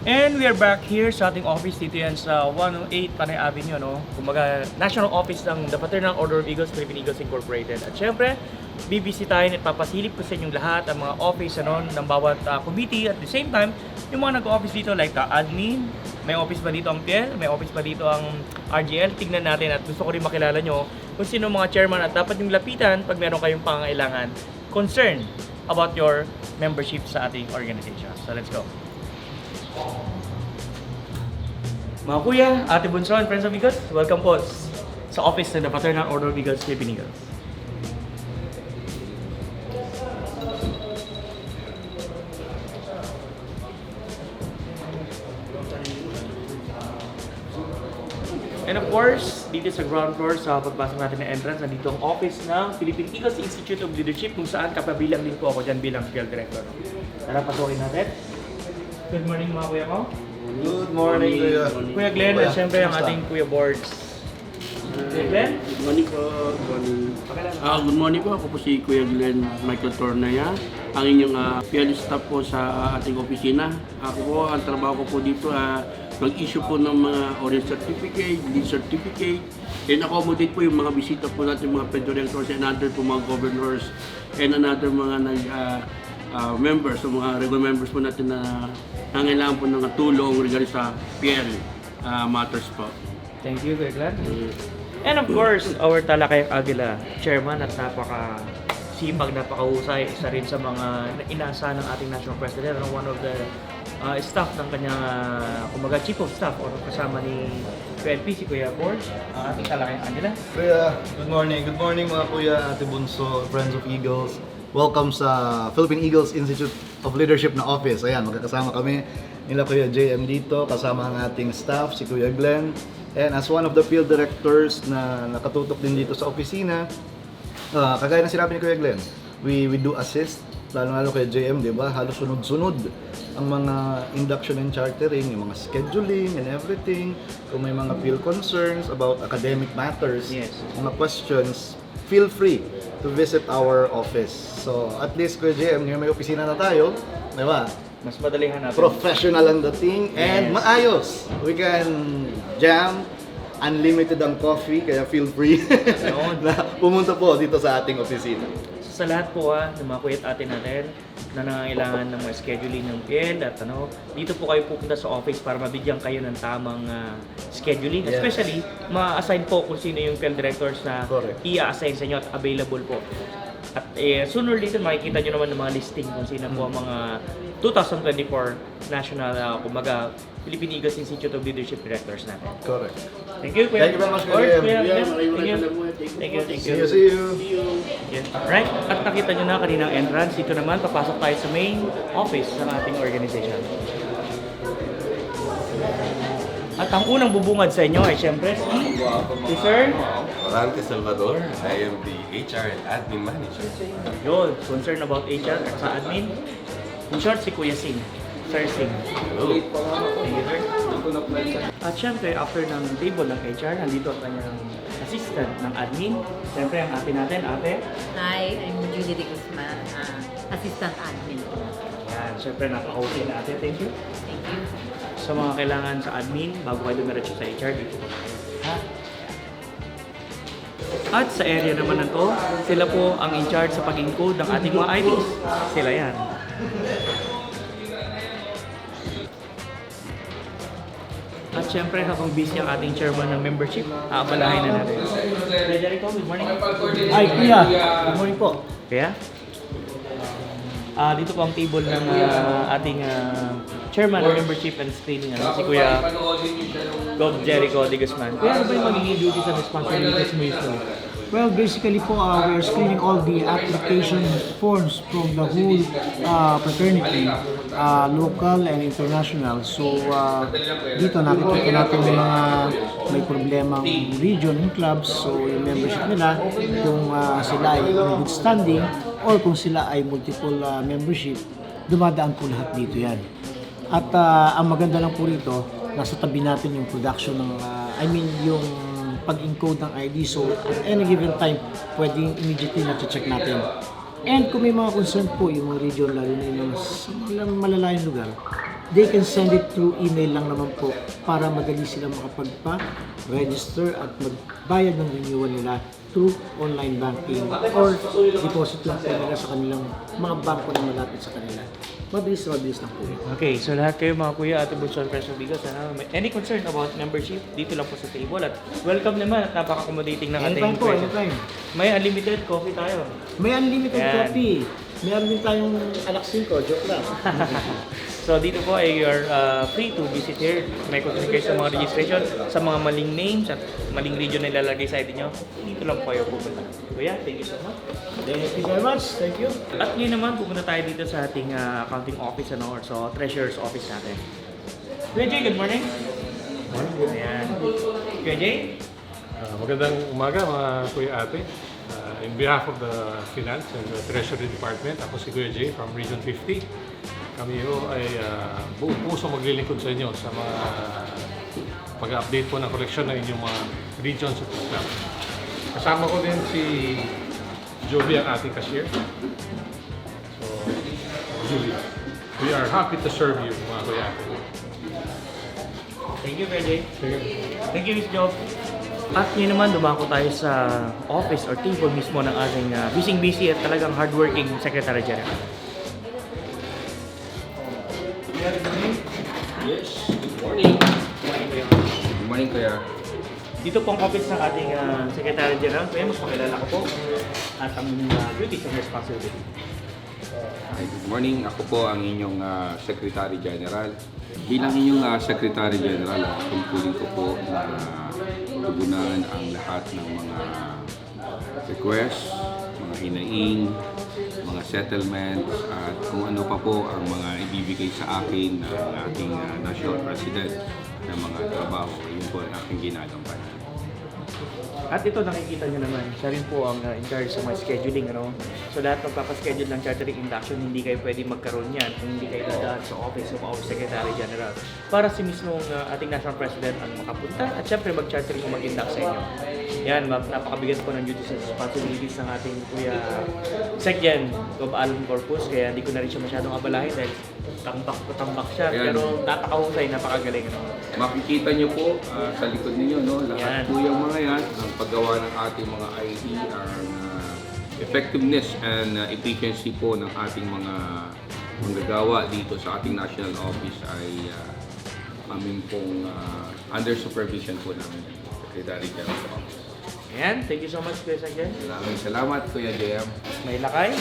And we are back here sa ating office dito yan sa 108 Panay Avenue, no? Kumbaga, national office ng The Fraternal Order of Eagles, Philippine Eagles Incorporated. At syempre, bibisitahin at papasilip ko sa inyong lahat ang mga office ano, ng bawat committee. At the same time, yung mga nag-office dito like the admin, may office pa dito ang PL, may office pa dito ang RGL. Tignan natin at gusto ko rin makilala nyo kung sino mga chairman at dapat yung lapitan pag meron kayong pangangailangan concern about your membership sa ating organization. So let's go. Mga kuya, ate bunso and friends of Eagles, welcome po sa office ng The Fraternal Order of Eagles, Philippine Eagles. And of course, dito sa ground floor sa pagbasok natin ng entrance, nandito ang office ng Philippine Eagles Institute of Leadership kung saan kapabilang din po ako dyan bilang field director. Tara, pasukin natin. Good morning mga kuya ko. Good morning, Kuya. Kuya Glenn, at syempre ang ating Kuya Boards. Kuya Glenn? Good morning po. Good morning. Good morning po. Ako po si Kuya Glenn Michael Tornaya, ang inyong PL staff po sa ating opisina. Ako po, ang trabaho ko po dito, mag-issue po ng mga orange certificate, lead certificate, and accommodate po yung mga bisita po natin, mga directors and other po mga governors and another mga members, so mga regular members po natin na nangailangan po ng tulong regarding sa PL matters po. Thank you, Kuya Glenn. And of course, our Talakay Aguila, chairman at napaka-sipag, napaka-husay, isa rin sa mga inaasahan ng ating National President, one of the staff ng kanyang, kumaga chief of staff o kasama ni PNP, si Kuya Borge, ating Talakay Aguila. Kuya, good morning. Good morning mga kuya, ate bunso, friends of Eagles. Welcome sa Philippine Eagles Institute of Leadership na office. Ayan, magkakasama kami nila Kuya JM dito, kasama ang ating staff, si Kuya Glenn. And as one of the field directors na nakatutok din dito sa opisina, kagaya na sinabi ni Kuya Glenn, we do assist, lalo kay JM, di ba? Halos sunod-sunod ang mga induction and chartering, yung mga scheduling and everything. Kung may mga field concerns about academic matters, Yes. mga questions, feel free to visit our office. So at least Kuya JM, ngayon may opisina na tayo, di ba? Mas madaling hanapin. Professional ang dating and Yes. maayos. We can jam, unlimited ang coffee, kaya feel free na pumunta po dito sa ating opisina. Sa lahat po ng mga kuya at ate natin na nangangailangan ng mga scheduling ng PL at dito po kayo pupunta sa office para mabigyan kayo ng tamang scheduling. Yes. Especially, ma-assign po kung sino yung PL directors na Correct. i-assign sa inyo at available po. At sooner or later, makikita nyo naman ng mga listing kung sino po ang mga 2024 National, Philippine Eagles Institute of Leadership Directors natin. Correct. Thank you, Kuya. Thank you very much, Kuya. Kuya. Kuya, Thank you. thank you. Thank See you. you, see you. Yes. Right. At nakita nyo na kaninang entrance. Dito naman, papasok tayo sa main office ng ating organization. At ang unang bubungad sa inyo ay siyempre si Sir Orante Salvador. I am the HR and Admin Manager. Yun, concerned about HR at sa admin. In short, si Kuya Singh. Sir Singh. Hello. Thank you, sir. At syempre, after ng table ng HR, nandito ang kanyang assistant ng admin. Syempre, ang ate natin, ate. Hi, I'm Julie de Guzman, Assistant Admin. Yan, syempre, napaka-okay na ate. Thank you. Thank you. Sa mga kailangan sa admin, bago kayo dumiretso sa HR, dito po tayo. Ha? At sa area naman na to, sila po ang in charge sa pag-encode ng ating mga IDs. Sila yan. At syempre, habang busy ang ating chairman ng membership, aabalahin na natin. Kuya Jericho, good morning. Ay, kuya. Good morning po. Kaya? Dito po ang table ng ating chairman ng membership and screening, si Kuya God Jericho de Guzman. Kuya, ano ba yung magiging duties and responsibilities mo usually? Well, basically po, we are screening all the application forms from the whole fraternity, local and international. So, dito nakikita natin yung mga may problemang region and clubs. So, yung membership nila, kung sila ay in good standing or kung sila ay multiple membership, dumadaan po lahat dito yan. At ang maganda lang po rito, nasa tabi natin yung production ng, yung pag-encode ng ID. So, at any given time, pwedeng immediately na-check natin. And kung may mga concern po, yung mga region, lalo na yung mga malalayong lugar, they can send it through email lang naman po para madali sila makapagpa-register at magbayad ng renewal nila through online banking or deposit lang po nila sa kanilang mga bangko na malapit sa kanila. Mabilis lang po yun. Okay, so lahat kayo mga kuya, Ate Bunso, and Friends of Eagles, may any concern about membership, dito lang po sa table. At welcome naman at napaka-accommodating ng ating Anytime po, presence. anytime. May unlimited coffee tayo. May unlimited Yan. coffee. Meron din tayong anak 5, joke lang. So dito po ay you're free to visit here. May concern kayo sa mga registration, sa mga maling names at maling region na ilalagay sa ID nyo. Dito lang po kayo pupunta. Kuya, thank you so much. Thank you very much. Thank you. At ngayon naman, pupunta tayo dito sa ating accounting office, or so treasurer's office natin. Kuya Jay, good morning. Ayan. Kuya Jay? Magandang umaga mga kuya ate. In behalf of the Finance and the Treasury Department, ako si Kuya Jay from Region 50. Kami ho ay buong puso maglilingkod sa inyo sa mga pag-update po ng koleksyon ng inyong mga regions at club. Kasama ko din si Joby, ang ating cashier. So, Julie, we are happy to serve you mga kuya ate. Thank you, Kuya Jay. Thank you, Miss Job. At ngayon naman, dumako tayo sa office or table mismo ng ating busy at talagang hardworking Secretary General. Yes, good morning. Good morning, Kuya. Dito po ang office ng ating Secretary General. Kaya magpakilala ko po at ang duties and responsibility. Hi, good morning. Ako po ang inyong Secretary General. Bilang inyong Secretary General, tungkulin ko po na tugunan ang lahat ng mga requests, mga hinaing, mga settlements, at kung ano pa po ang mga ibibigay sa akin ng ating National President ng mga trabaho. Yun po ang aking ginagampanan. At ito nakikita nyo naman, siya rin po ang in charge sa mga scheduling. So lahat ng papaschedule ng chartering induction, hindi kayo pwede magkaroon yan kung hindi kayo dadaan sa office of our Secretary General para si mismong ating National President ang makapunta at syempre mag-chartering o mag-induct sa inyo. Yan, napakabigat po ng duties and responsibilities ng ating Kuya Secgen of Alum Corpus, kaya hindi ko na rin siya masyadong abalahin dahil tambak siya, Ayan. pero napakahusay, napakagaling. Makikita niyo po sa likod ninyo, no? Yan. Lahat po yung mga yan, ang paggawa ng ating mga ID, ang effectiveness and efficiency po ng ating mga manggagawa dito sa ating national office ay amin pong under supervision po namin, Secretary General Office. Ayan, thank you so much, Kuya Secgen. Maraming salamat, Kuya JM. May lakay.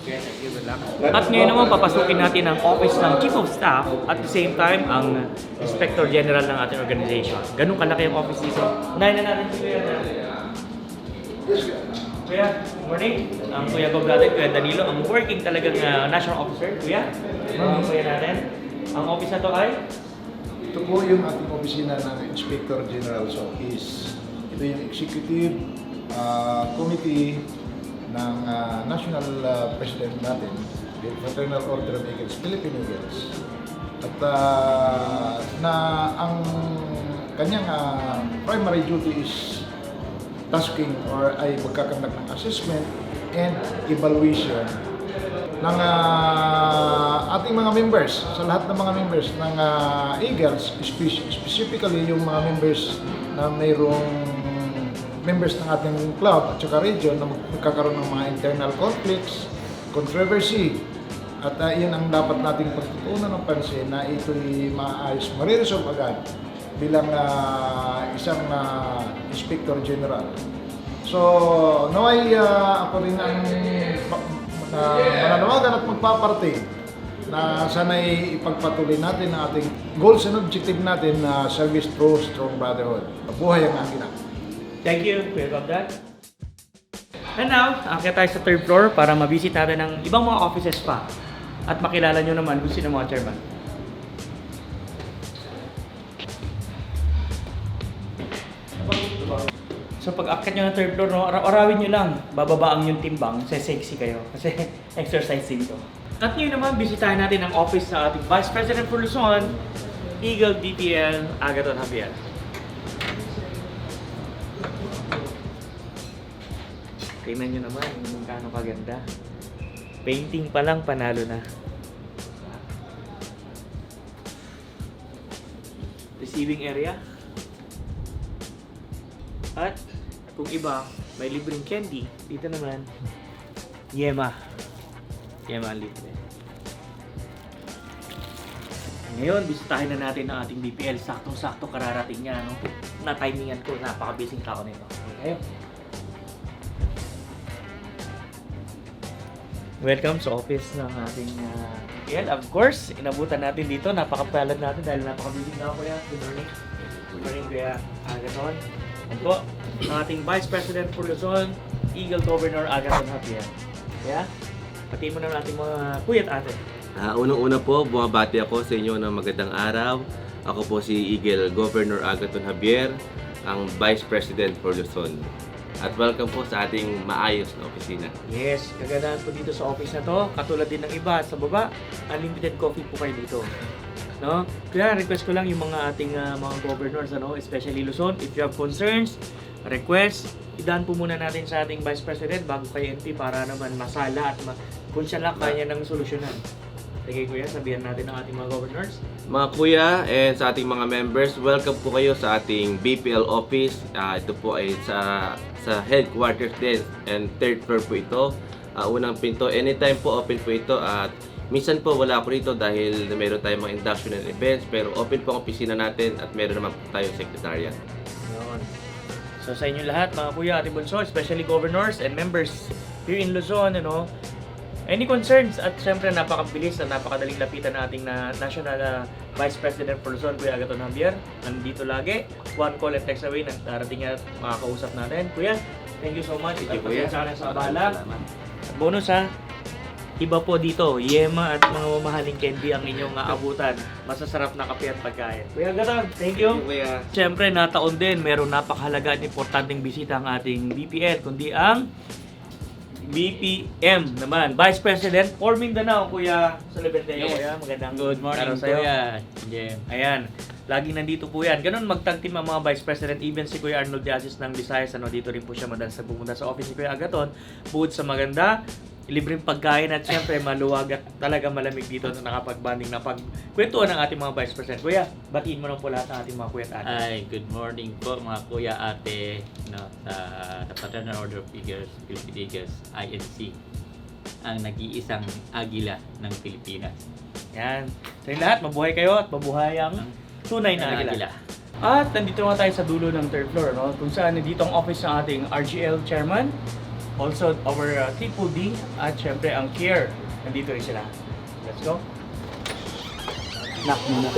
Okay, thank you. Good luck. At ngayon naman, papasukin natin ang office ng Chief of Staff at the same time, ang Inspector General ng ating organization. Ganun kalaki ang office dito. Unahin na natin si Kuya. Kuya, good morning. Ang Kuya Bob natin, Kuya Danilo, ang working talagang national officer. Kuya, Kuya natin. Ang office na to ay? Ito po yung ating opisina ng Inspector General's Office. Ito yung executive committee ng national president natin, the Fraternal Order of Eagles, Philippine Eagles. At na ang kanyang primary duty is tasking or ay magkakandak ng assessment and evaluation ng ating mga members, sa lahat ng mga members ng Eagles, specifically yung mga members na mayroong members ng ating club at saka region na magkakaroon ng mga internal conflicts, controversy. At iyan ang dapat nating pagtutunan ng pansin na ito'y maayos, mariresolve agad bilang isang Inspector General. So, naway ako rin ang mananawagan at magpaparating na sana'y ipagpatuloy natin ang ating goals and objective natin na service through strong brotherhood. Buhay ang akin. Thank you, Kuya Gobdat. And now, akyat tayo sa third floor para mabisit natin ang ibang mga offices pa. At makilala nyo naman kung sino mga chairman. So pag akyat nyo ng third floor, arawin nyo lang, bababaang yung timbang, sexy kayo. Kasi exercise din to. At ngayon naman, bisitahin natin ang office sa ating Vice President for Luzon, Eagle BPL, Agaton Javier. Tingnan nyo naman kung gaano kaganda. Painting pa lang, panalo na. receiving area. At kung iba, may libreng candy. Dito naman, yema. Yema ang libre. Ngayon, bisitahin na natin ang ating BPL. Saktong-sakto kararating niya, no? Na-timingan ko, napaka-busy tao nito. Okay. Welcome sa office ng ating BPL. Of course, inabutan natin dito. Napaka-palad natin dahil napaka-busy na ako. Good morning. Good morning, Kuya Agaton. At po, ang ating Vice President for Luzon, Eagle Governor Agaton Javier. Kaya, patiin mo na natin mga kuya at ate. Unang-una po, bumabati ako sa inyo ng magandang araw. Ako po si Eagle Governor Agaton Javier, ang Vice President for Luzon. At welcome po sa ating maayos na opisina. Yes, kagandahan po dito sa office na to, katulad din ng iba sa baba, unlimited coffee po kayo dito. No? Kaya request ko lang yung mga ating mga governors, ano, especially Luzon, if you have concerns, request, idaan po muna natin sa ating Vice President bago kay MP para naman masala at kung siya lang kaya ng solusyonan. Sige kuya, sabihan natin ang ating mga governors. Mga kuya and sa ating mga members, welcome po kayo sa ating BPL office. Ito po ay sa headquarters din and third floor po ito. Unang pinto, anytime po open po ito at minsan po wala ako rito dahil meron tayong mga induction and events pero open po ang opisina natin at meron naman po tayong secretariat. Yun. So sa inyo lahat mga kuya, ate bunso, especially governors and members here in Luzon, ano, any concerns at syempre napakabilis at napakadaling lapitan na ating National Vice President for Luzon, Kuya Agaton Javier. Nandito lagi, one call and text away, nagdarating at makakausap natin. Kuya, thank you so much. Thank you, Kuya. Sa abala. Bonus ha, iba po dito, yema at mga mamahaling candy ang inyong aabutan. Masasarap na kape at pagkain. Kuya Agaton, thank you. Kuya. Siyempre, nataon din, meron napakahalaga at importanteng bisita ang ating BPL, kundi ang BPM naman, Vice President for Mindanao, Kuya Solibenteo. Yes. Kuya, magandang Good morning, araw sa'yo. Kuya. Yeah. Ayan, laging nandito po yan. Ganun magtag team ang mga Vice President, even si Kuya Arnold Diazis ng Visayas, ano, dito rin po siya madalas na pumunta sa office ni Kuya Agaton. Bukod sa maganda, libreng pagkain at syempre maluwag at talaga malamig dito na nakapag-banding na pagkwentuhan ng ating mga Vice President. Kuya, batiin mo na po lahat ng ating mga kuya at ate. Ay, good morning po mga kuya ate no, sa Fraternal Order of Eagles, Philippine Eagles, INC, ang nag-iisang agila ng Pilipinas. Yan. Sa inyo lahat, mabuhay kayo at mabuhay ang tunay na agila. At nandito naman tayo sa dulo ng third floor, no? Kung saan nandito ang office ng ating RGL Chairman, also our Triple D, at syempre ang CARE. Nandito rin sila. Let's go. Knock muna.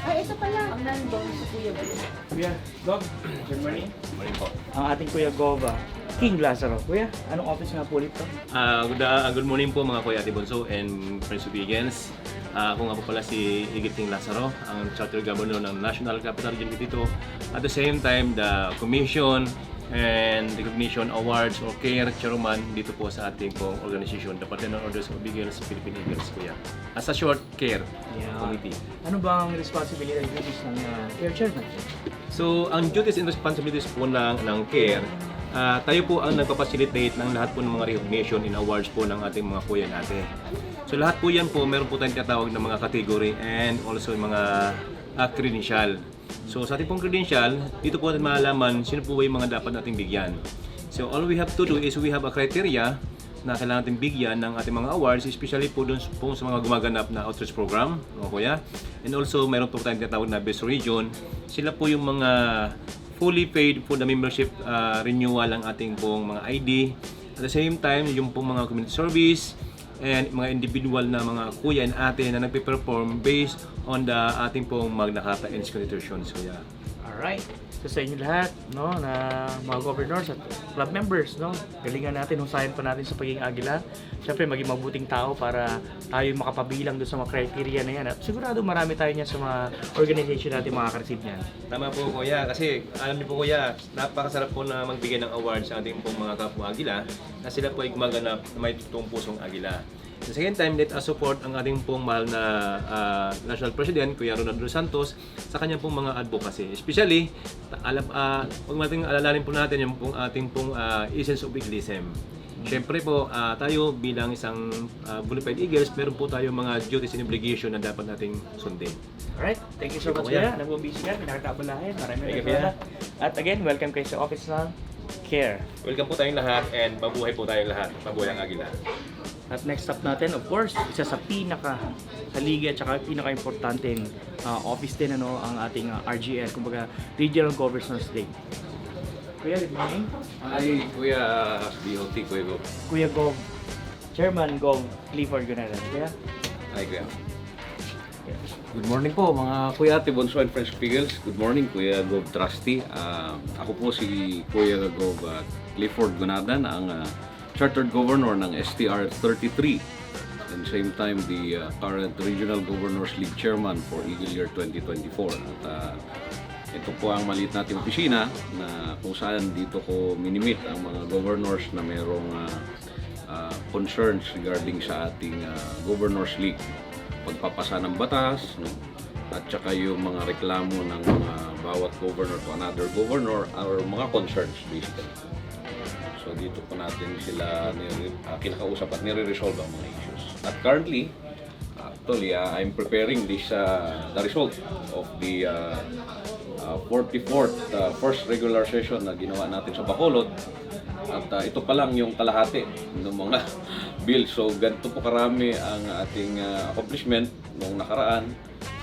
Ay, ito pala. Ang nandong si Kuya Bal. Kuya, Gov, good morning. Morning po. Ang ating Kuya Gova, King Lazaro. Kuya, anong office nga po ulit to? Good morning po mga Kuya Ate Bunso and Friends of Eagles. Ako nga po pala si Higit King Lazaro, ang Charter Governor ng National Capital Region dito. At the same time, the Commission and Recognition Awards or CARE Chairman dito po sa ating pong organization, the Fraternal Orders of Eagles, Philippine Eagles, Kuya. As a short, CARE Committee. Ano ba ang responsibility and duties ng CARE Chairman? So, ang duties and responsibilities po ng CARE, tayo po ang nagpapacilitate ng lahat po ng mga recognition and awards po ng ating mga kuya natin. So lahat po yan po, meron po tayong tinatawag ng mga category and also mga credential. So sa ating pong credential, dito po natin malalaman sino po ba yung mga dapat nating bigyan. So all we have to do is we have a criteria na kailangan natin bigyan ng ating mga awards, especially po dun po sa mga gumaganap na outreach program, mga kuya. And also meron po tayong tinatawag na best region. Sila po yung mga fully paid for the membership renewal ang ating pong mga ID. At the same time, yung pong mga community service and mga individual na mga kuya and ate na nagpe-perform based on the ating pong Magna Carta and constitutions. So, yeah. Alright. So sa inyo lahat, no, na mga governors at club members, no, galingan natin, husayan pa natin sa pagiging agila. Siyempre, maging mabuting tao para tayo makapabilang doon sa mga criteria na yan. At sigurado marami tayo niyan sa mga organization natin makaka-receive niyan. Tama po kuya, kasi alam niyo po kuya, napakasarap po na magbigay ng awards sa ating pong mga kapwa agila na sila po ay gumaganap na may totoong pusong agila. At the second time, let us support ang ating pong mahal na National President, Kuya Ronaldo Santos, sa kanyang pong mga advocacy. Especially, huwag natin alalanin po natin yung pong ating pong essence of Eagleism. Siyempre po, tayo bilang isang Bonafide Eagles, meron po tayo mga duties and obligation na dapat nating sundin. Alright, thank you so much kuya. Alam mo busy ka, pinakatabalahin. Maraming salamat. At again, welcome kayo sa office ng CARE. Welcome po tayong lahat and mabuhay po tayong lahat. Mabuhay ang Agila. At next stop natin, of course, isa sa haligi at saka pinaka-importanteng office din ang ating RGL, kumbaga Regional Governors League. Kuya, good morning. Hi, Kuya BOT, Kuya Gov. Kuya Gov, Chairman Gov Clifford Gunadan. Kuya? Hi, Kuya. Good morning po mga Kuya Ate Bonso and French Eagles. Good morning Kuya Gov Trusty. Ako po si Kuya Gov Clifford Gunadan, ang Chartered Governor ng STR 33 and same time the current Regional Governors League Chairman for Eagle Year 2024. At ito po ang maliit nating opisina na kung saan dito ko minimit ang mga governors na mayroong concerns regarding sa ating Governors League. Pagpapasa ng batas, no? At saka yung mga reklamo ng mga bawat governor to another governor or mga concerns basically. So dito po natin sila kinakausap at nire-resolve ang mga issues. At currently, actually, I'm preparing this the result of the 44th first regular session na ginawa natin sa Bacolod. At ito pa lang yung kalahati ng mga bills. So ganito po karami ang ating accomplishment noong nakaraan.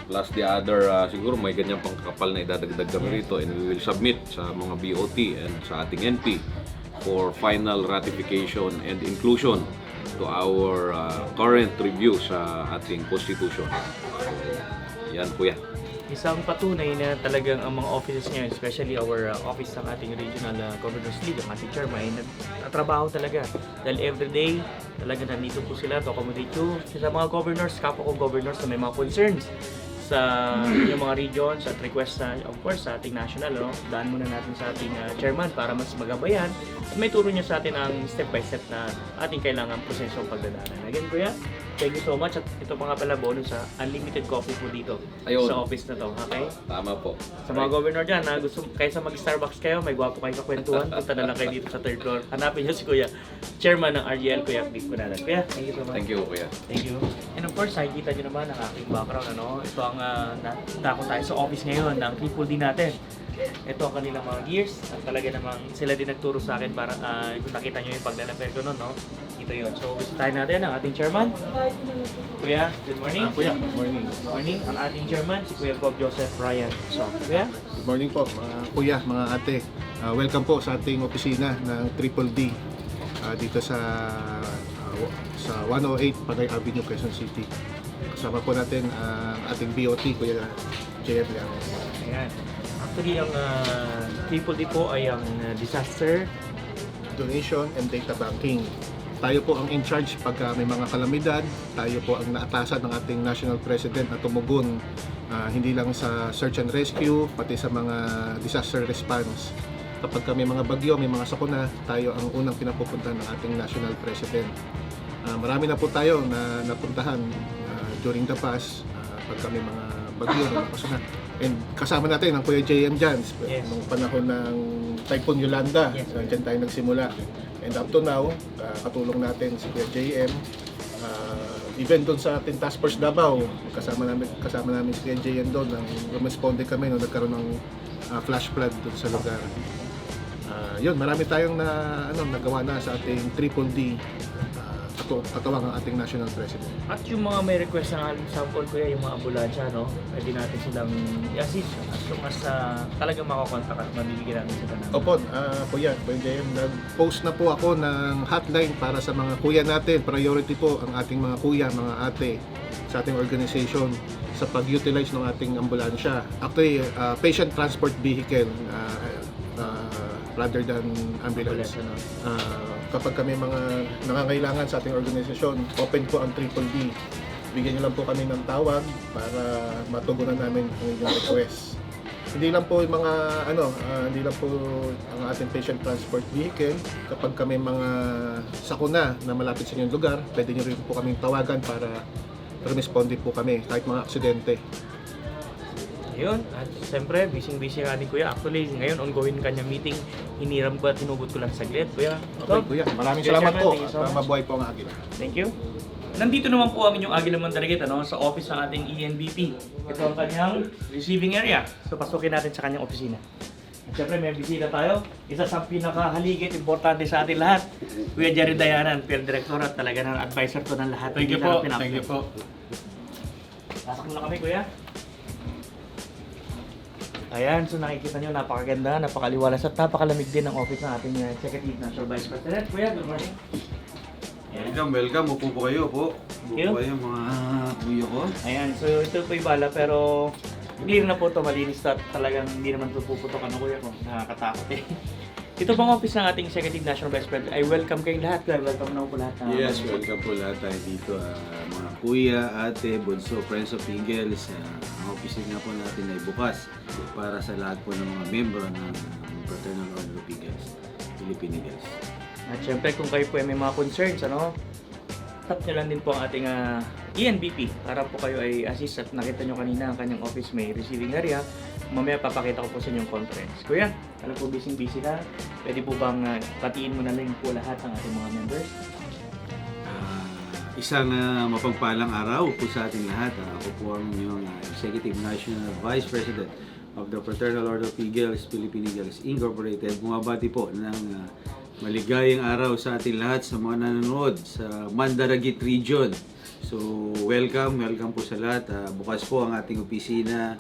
Plus the other, siguro may ganyang pangkakapal na idadagdag kami rito and we will submit sa mga BOT and sa ating NP for final ratification and inclusion to our current review sa ating constitution. So, yan po yan. Isang patunay na talagang ang mga offices ngayon, especially our office ng ating Regional Governors League, ang ating chairman, ay nagtatrabaho talaga. Dahil everyday, talaga nandito po sila to accommodate you sa mga governors, kapwa kong governors na may mga concerns sa inyong mga regions at request na, of course, sa ating national. Daan muna natin sa ating chairman para mas magabayan at may turo niya sa atin ang step by step na ating kailangan prosesong pagdadaanan. Again, Kuya, thank you so much. At ito pa nga pala bonus sa unlimited coffee po dito sa office na to. Okay? Tama po. Sa mga governor dyan, gusto kaysa mag-Starbucks kayo, may gwapo kayo kakwentuhan, punta na lang kayo dito sa third floor. Hanapin niyo si Kuya, chairman ng RGL, Kuya Cliff Gunadan. Kuya, thank you so much. Thank you, Kuya. Thank you. And of course, nakikita nyo naman ang aking background. Ito ang nako tayo sa office ngayon ng Triple D natin. Ito ang kanilang mga gears at talaga namang sila din nagturo sa akin para kung nakita nyo yung paglalapel ko nun, ito yun. So, bisitahin natin ang ating chairman. Kuya, good morning. Kuya, good morning. Good morning. Ang ating chairman, si Kuya Bob Joseph Ryan. So, Kuya? Good morning po, mga kuya, mga ate. Welcome po sa ating opisina ng Triple D dito sa 108 Panay Avenue, Quezon City. Kasama po natin ang ating BOT, Kuya JM Llanes. Ayan. Actually, ang Triple D po ay ang disaster Donation and data banking. Tayo po ang in charge pagka may mga kalamidad. Tayo po ang naatasan ng ating National President na tumugon hindi lang sa search and rescue, pati sa mga disaster response. Kapag may mga bagyo, may mga sakuna, tayo ang unang pinapupuntahan ng ating National President. Marami na po tayo na napuntahan during the past pagka may mga bagyo na nakasuna. And kasama natin ang Kuya JM dyan, nung panahon ng Typhoon Yolanda, dyan tayo nagsimula. And up to now, katulong natin si Kuya JM. Even doon sa ating Task Force Davao, kasama namin si Kuya JM doon, nang rumisponde kami nung nagkaroon ng flash flood doon sa lugar. Yun, marami tayong nagawa na sa ating Triple D. Katuwang ang ating National President. At yung mga may request ng example, Kuya, yung mga ambulansya, pwede natin silang i-assist as long as talagang makakontak at mabibigyan natin sila ng... Opo, Kuya JM, nag-post na po ako ng hotline para sa mga kuya natin. Priority po ang ating mga kuya, mga ate sa ating organization sa pag-utilize ng ating ambulansya. Actually, patient transport vehicle rather than ambulance. Kapag kami mga nangangailangan sa ating organisasyon, open po ang Triple D. Bigyan niyo lang po kami ng tawag para matugunan namin ang inyong request. Hindi lang po yung mga hindi lang po ang ating patient transport vehicle. Kapag kami mga sakuna na malapit sa inyong lugar, pwede niyo rin po kaming tawagan para responde po kami kahit mga aksidente. Ayun, at siyempre, busy ang ating Kuya. Actually, ngayon ongoing kanyang meeting hiniram ko at hinugot ko lang saglit. Kuya, Okay, kuya. Maraming Kuya salamat Chairman, po. thank you so At much. mabuhay po ang Agila. Thank you. Nandito naman po ang inyong Agila Mandariguit sa office ng ating ENBP. Ito ang kanyang receiving area. So pasukin natin sa kanyang opisina. At syempre may bisita tayo. Isa sa pinakahaligit, importante sa ating lahat. Kuya Jerry Dayanan, Field Director at talaga ng advisor to ng lahat. Thank you po. Thank you po. Pasok na kami, kuya. Ayan, so nakikita nyo, napakaganda, napakaliwalas at napakalamig din ang office ng ating Executive National Vice President. Kuya, good morning. Ayan. Welcome. Upo po kayo po. Upo you. po kayo mga kuya ko. Ayan, so ito po yung bala pero clear na po ito, malinis at talagang hindi naman ito puputok ano kuya ko. Nakakatakot eh. Ito pang office ng ating Executive National Vice President. I welcome kayong lahat. Kuya, welcome na po lahat. Yes, welcome po lahat tayo dito. Mga kuya, ate, bunso, friends of Eagles. Ang office nga po natin ay bukas para sa lahat po ng mga membro ng Fraternal Order of Eagles, Philippine Eagles. At syempre kung kayo po ay may mga concerns, tap nyo lang din po ang ating ENBP para po kayo ay assist at nakita nyo kanina ang kanyang office may receiving area. Mamaya papakita ko po sa inyong conference. Kuya, alam po busy ka. Pwede po bang patiin mo na lang po lahat ng ating mga members? Isang mapagpalang araw po sa ating lahat. Ako po ang inyong Executive National Vice President of the Fraternal Order of Eagles, Philippine Eagles Incorporated. Bumabati po ng maligayang araw sa ating lahat sa mga nanonood sa Mandariguit Region. So, welcome po sa lahat. Bukas po ang ating opisina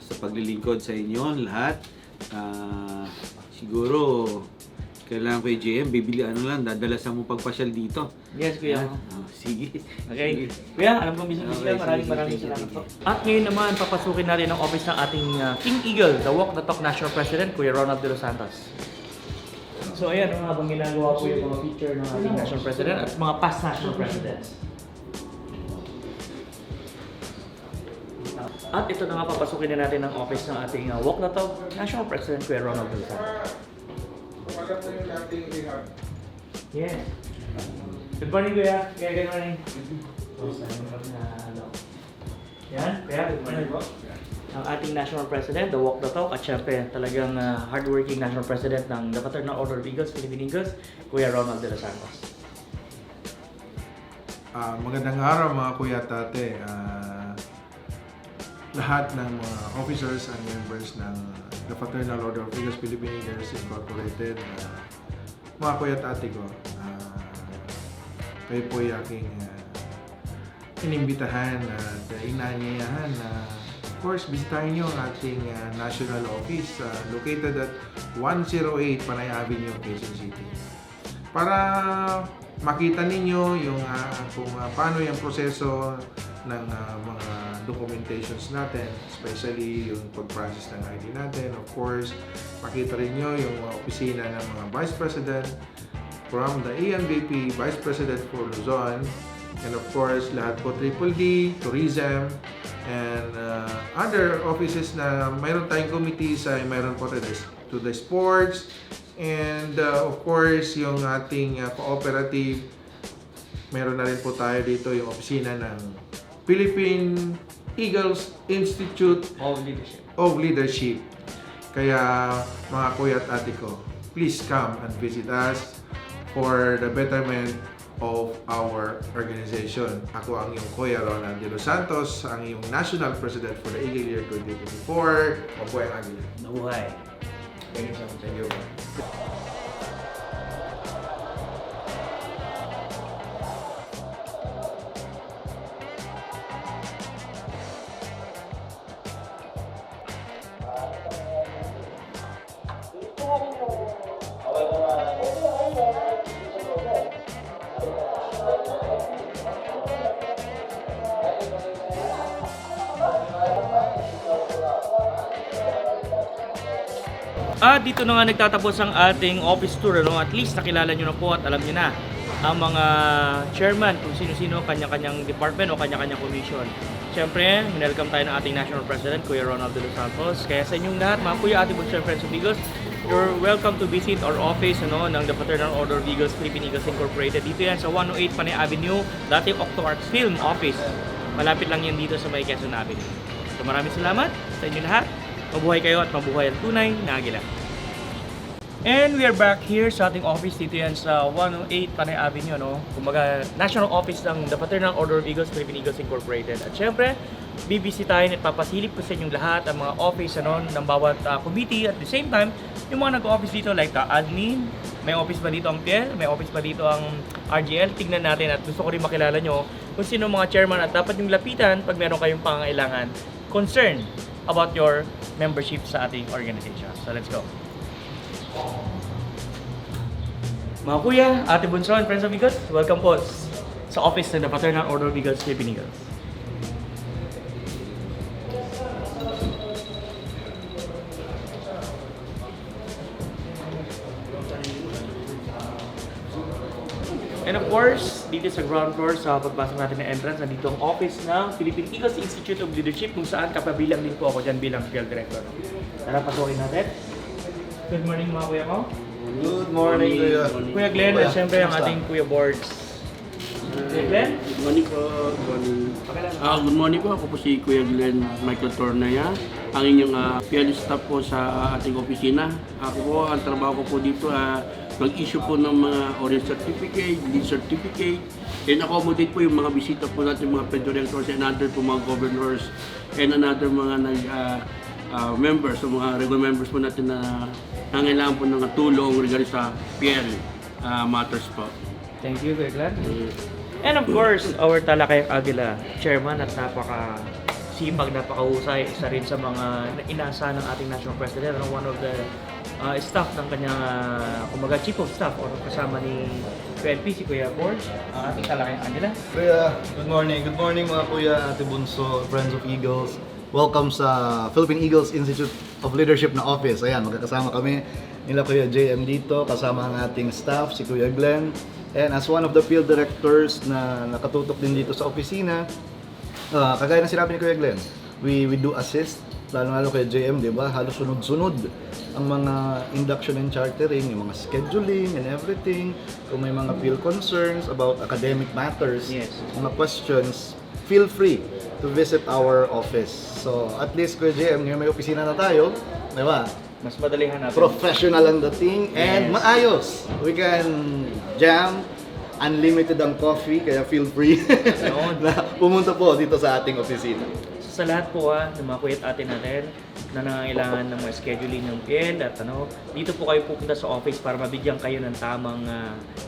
sa paglilingkod sa inyo lahat. Siguro, kailangan ko yung JM, bibili dadalasan mo pagpasyal dito. Yes, kuya. Sige. Okay. Kuya, alam kong busy ka. Maraming salamat po. At ngayon naman, papasukin natin ang office ng ating King Eagle, the Walk the Talk National President, Kuya Ronald De Los Santos. So ayan, habang ginagawa po yung mga feature ng ating National President at mga past National Presidents. At ito na nga, papasukin na natin ang office ng ating Walk the Talk National President, Kuya Ronald De Los Santos. Yes. Good morning, Kuya. Kuya, good morning. Yan, Kuya, good morning po. Ang ating National President, the Walk the Talk, at syempre talagang hardworking National President ng the Fraternal Order of Eagles, Philippine Eagles, Kuya Ronald De Los Santos. Magandang araw mga kuya at ate. Lahat ng mga officers and members ng the Fraternal Order of Eagles, Philippine Eagles Incorporated, mga kuya at ate ko, kayo po ay aking inimbitahan at inaanyayahan na of course, bisitahin nyo ang ating national office located at 108 Panay Avenue, Quezon City. Para makita ninyo yung kung paano yung proseso ng mga documentations natin, especially yung pag-process ng ID natin. Of course, makita rin nyo yung opisina ng mga Vice President from the ENBP, Vice President for Luzon, and of course, lahat po Triple D, Tourism, and other offices na mayroon tayong committees ay mayroon po to the sports, and of course, yung ating cooperative, meron na rin po tayo dito yung opisina ng Philippine Eagles Institute of Leadership. Kaya mga kuya at ate ko, please come and visit us for the betterment of our organization. Ako ang iyong Kuya Ronald De Los Santos, ang iyong National President for the Eagle Year 2024. Mabuhay ang Agila. Mabuhay. Thank you so much. Thank you. At dito na nga nagtatapos ang ating office tour. At least nakilala nyo na po at alam nyo na ang mga chairman kung sino-sino kanya-kanyang department o kanya-kanyang commission. Siyempre, welcome tayo ng ating National President, Kuya Ronald De Los Santos. Kaya sa inyong lahat, mga kuya, ate, bunso, friends of Eagles, you're welcome to visit our office ng the Fraternal Order of Eagles, Philippine Eagles Incorporated. Dito yan sa 108 Panay Avenue, dati Octo Arts Film Office. Malapit lang yan dito sa may Quezon Avenue. So maraming salamat sa inyo lahat. Mabuhay kayo at mabuhay ang tunay na Agila. And we are back here sa ating office dito yan sa 108 Panay Avenue, no? Kumbaga, National Office ng The Fraternal Order of Eagles, Philippine Eagles Incorporated. At syempre, bibisitahin at papasilip ko sa inyong lahat ang mga office ano, ng bawat committee. At the same time, yung mga nag-office dito like admin, may office ba dito ang PL, may office ba dito ang RGL. Tignan natin at gusto ko rin makilala nyo kung sino mga chairman at dapat yung lapitan pag meron kayong pangangailangan concern about your membership sa ating organization. So let's go. Mga kuya, Ate Bunso and Friends of Eagles, welcome po sa office ng The Fraternal Order of Eagles, Philippine Eagles. And of course, dito sa ground floor sa pagbasok natin ng entrance, nandito ang office ng Philippine Eagles Institute of Leadership kung saan kapabilang din po ako dyan bilang field director. Tara, pasukin natin. Good morning mga kuya ko. Good morning, Kuya. Kuya Glenn at syempre ang ating Kuya Boards. Kuya Glenn? Good morning po. Good morning. Good morning po. Ako po si Kuya Glenn Michael Tornaya, ang inyong PL staff po sa ating opisina. Ako po, ang trabaho ko po dito mag-issue po ng mga orange certificate, lead certificate, and accommodate po yung mga bisita po natin, mga field directors and other po mga governors and another mga members, so mga regular members po natin na nangailangan po ng tulong regarding sa PL matters po. Thank you, Kuya Glenn. And of course, our Talakayang Aguila chairman at napaka-sipag, napaka-husay, isa rin sa mga inaasahan ng ating national president, one of the staff ng kanyang, kumbaga chief of staff o kasama ni PNP, si Kuya Boards, ang ating Talakayang Aguila. Kuya, good morning. Good morning mga kuya, Ate Bunso, Friends of Eagles. Welcome sa Philippine Eagles Institute of Leadership na office. Ayan, magkakasama kami nila Kuya JM dito, kasama ang ating staff, si Kuya Glenn. And as one of the field directors na nakatutok din dito sa opisina, kagaya ng sinabi ni Kuya Glenn, we do assist, lalo kay JM, di ba? Halos sunod-sunod ang mga induction and chartering, yung mga scheduling and everything. Kung may mga field concerns about academic matters, mga questions, feel free to visit our office. So, at least Kuya JM, ngayon may opisina na tayo, di ba? Mas madalihan natin. Professional ang dating and maayos. We can jam, unlimited ang coffee, kaya feel free na pumunta po dito sa ating opisina. Sa lahat po ng mga kuya at ate natin na nangangailangan ng mga scheduling ng PL at dito po kayo pupunta sa office para mabigyan kayo ng tamang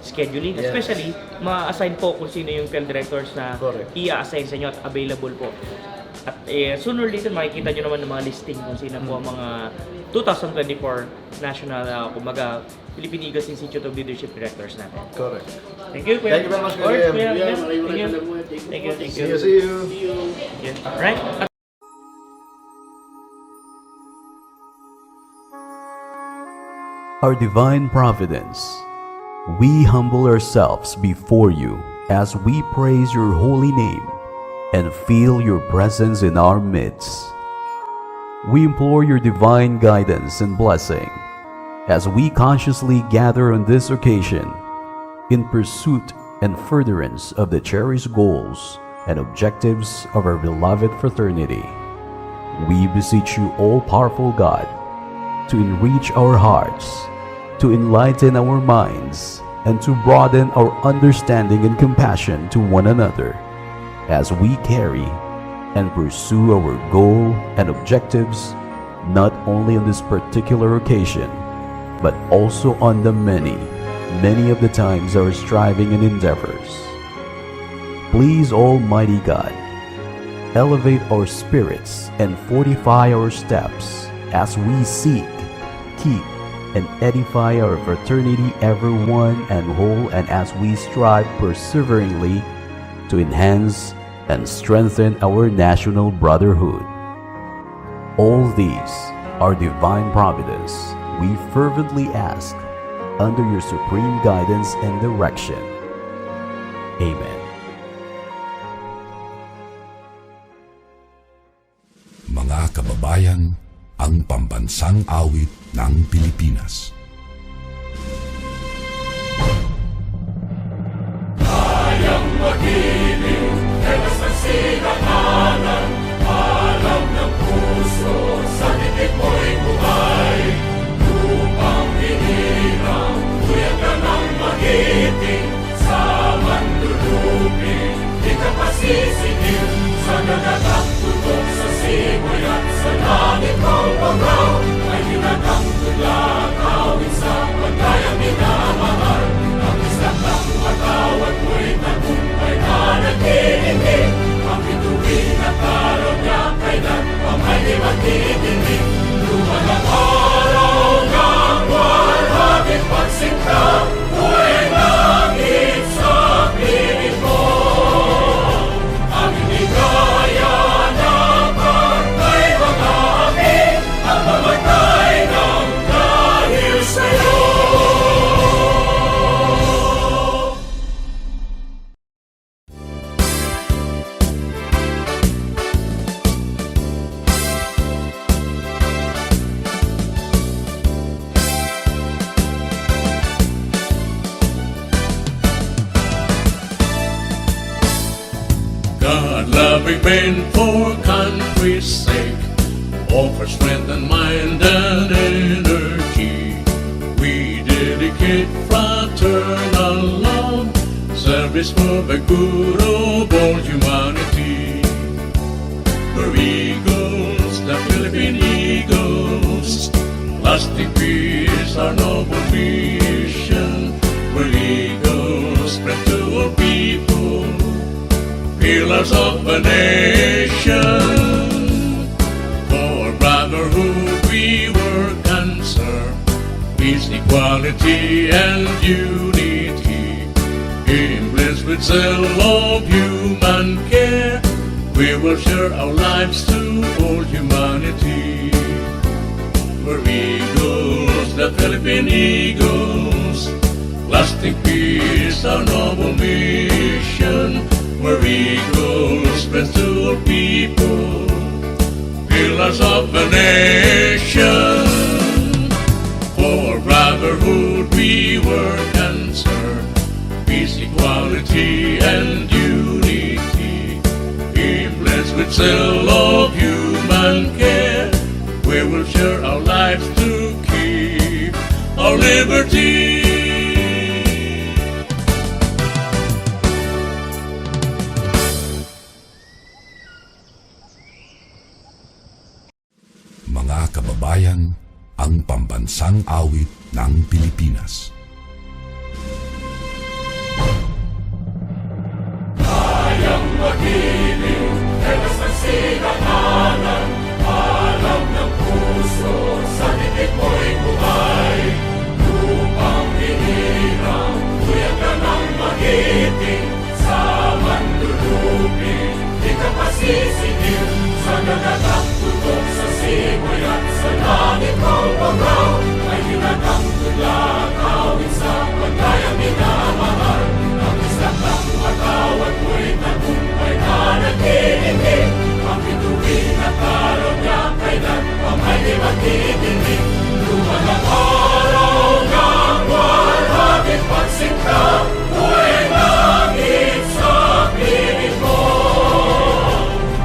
scheduling. Yes. Especially, ma-assign po kung sino yung PL directors na i-assign sa inyo at available po. At sooner or later, makikita nyo naman ng mga listing kung sino po ang mga 2024 National, kumbaga, Philippine Eagles Institute of Leadership Directors natin. Correct. Thank you, Kuya. Thank you very much, Kuya. Thank you. See you. Yes. Right? Our divine providence, we humble ourselves before you as we praise your holy name and feel your presence in our midst. We implore your divine guidance and blessing as we consciously gather on this occasion in pursuit and furtherance of the cherished goals and objectives of our beloved fraternity. We beseech you, all-powerful God, to enrich our hearts, to enlighten our minds, and to broaden our understanding and compassion to one another as we carry and pursue our goal and objectives not only on this particular occasion, but also on the many of the times our striving and endeavors. Please, Almighty God, elevate our spirits and fortify our steps as we seek, keep, and edify our fraternity ever one and whole, and as we strive perseveringly to enhance and strengthen our national brotherhood. All these are divine providence we fervently ask under your supreme guidance and direction. Amen. Mga kababayan, ang pambansang awit ng Pilipinas. Kayang magiliw, tegas ng sinakanan, alam ng puso, sa dikit mo'y buhay, lupang pinili. God-loving men for country's sake, offer strength and mind and energy. We dedicate fraternal love, service for the good of all humanity. We're Eagles, the Philippine Eagles, lasting peace, our noble mission. We're Eagles, spread to all people, pillars of a nation. For brotherhood we work and serve, peace, equality, and unity. Blessed with zeal of human care, we will share our lives to all humanity. We're Eagles, the Philippine Eagles, lasting peace, our noble mission. We're Eagles, spread to all people, pillars of the nation. For brotherhood we work and serve, peace, equality, and unity. Blessed with zeal of human care, we will share our lives to keep our liberty. Mga kababayan, ang pambansang awit ng Pilipinas. Kayang magiliw, helas ng sinakanan, alam ng puso, sa dikit mo'y buhay. Lupang hinirang, tuyag ka ng magiting, sa manlulupin, di ka pasisingil, sa nagagang tutok sa simoy at sa langit mong pagaw, ay hinatang tulad, awit sa pagkayang minamahal. Ang islang ng matawad mo'y tagumpay na naghihindig, ang bituin at araw niya kailan pa may di magdidinig. Luman ang araw ng walhagit pagsinta, buhay langit sa piling mo.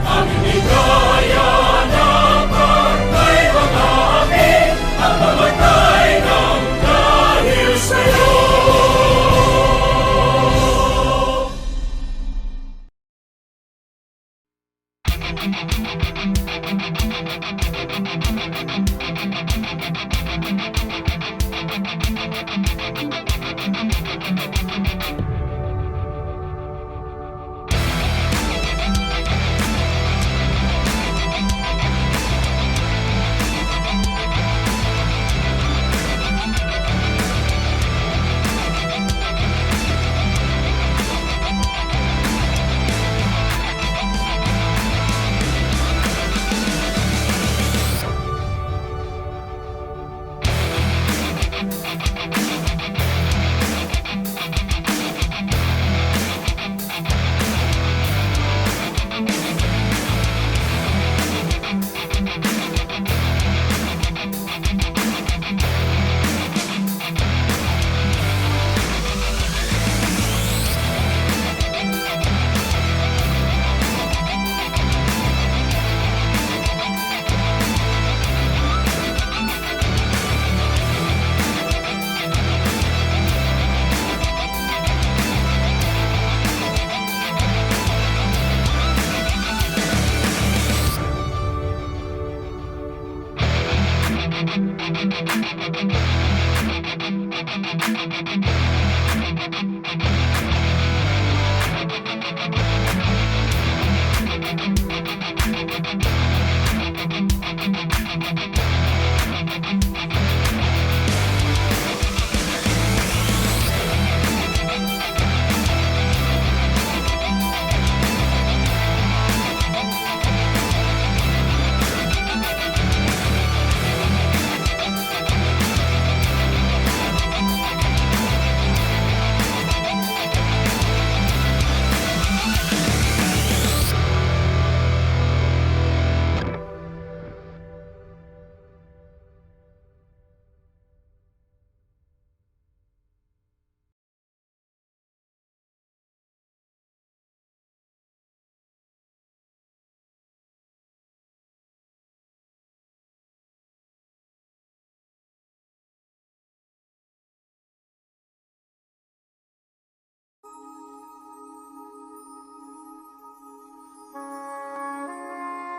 Ang inigaya ng partay mga amin, ang mamatay ng dahil sa'yo.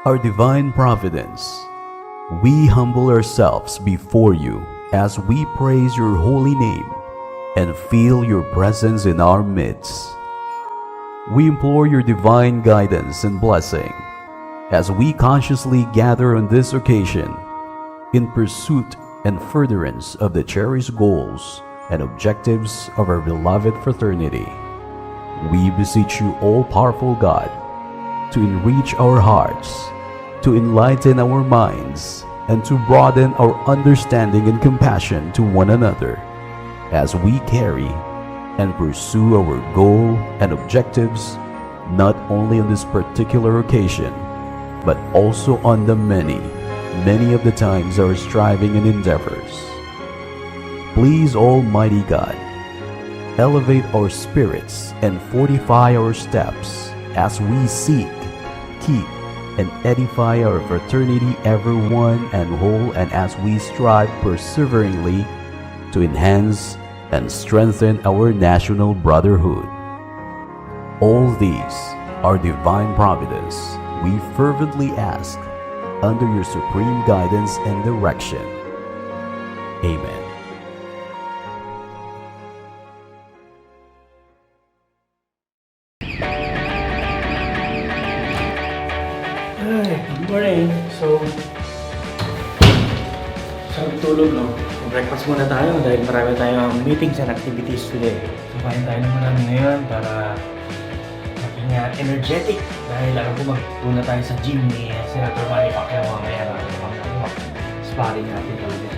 our divine providence, we humble ourselves before you as we praise your holy name and feel your presence in our midst. We implore your divine guidance and blessing as we consciously gather on this occasion in pursuit and furtherance of the cherished goals and objectives of our beloved fraternity. We beseech you, all-powerful God, to enrich our hearts, to enlighten our minds, and to broaden our understanding and compassion to one another as we carry and pursue our goal and objectives not only on this particular occasion, but also on the many of the times our striving and endeavors. Please, Almighty God, elevate our spirits and fortify our steps as we seek, keep, and edify our fraternity ever one and whole, and as we strive perseveringly to enhance and strengthen our national brotherhood. All these are divine providence we fervently ask under your supreme guidance and direction. Amen. Good morning. So, sarap tulog, no? Breakfast muna tayo dahil marami tayong meetings and activities today. So, kain tayo naman namin ngayon para maging energetic dahil alam ko magtuna tayo sa gym ni Senator Manny Pacquiao mamaya na sparring natin talaga.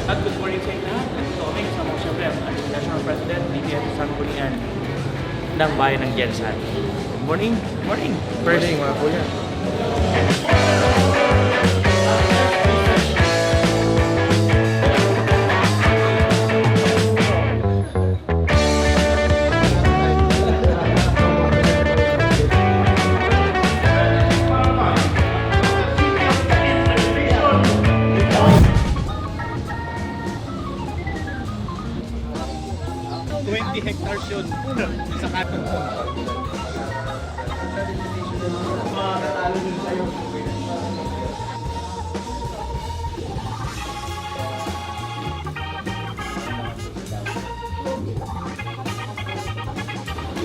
At good morning sa inyo lahat. Ito kami kasama ko siyempre ang National President, BPN Sanggunian ng Bayan ng Jensan. Good morning. Good morning. First, Morning mga kuya. hectares yun. Sa kanan.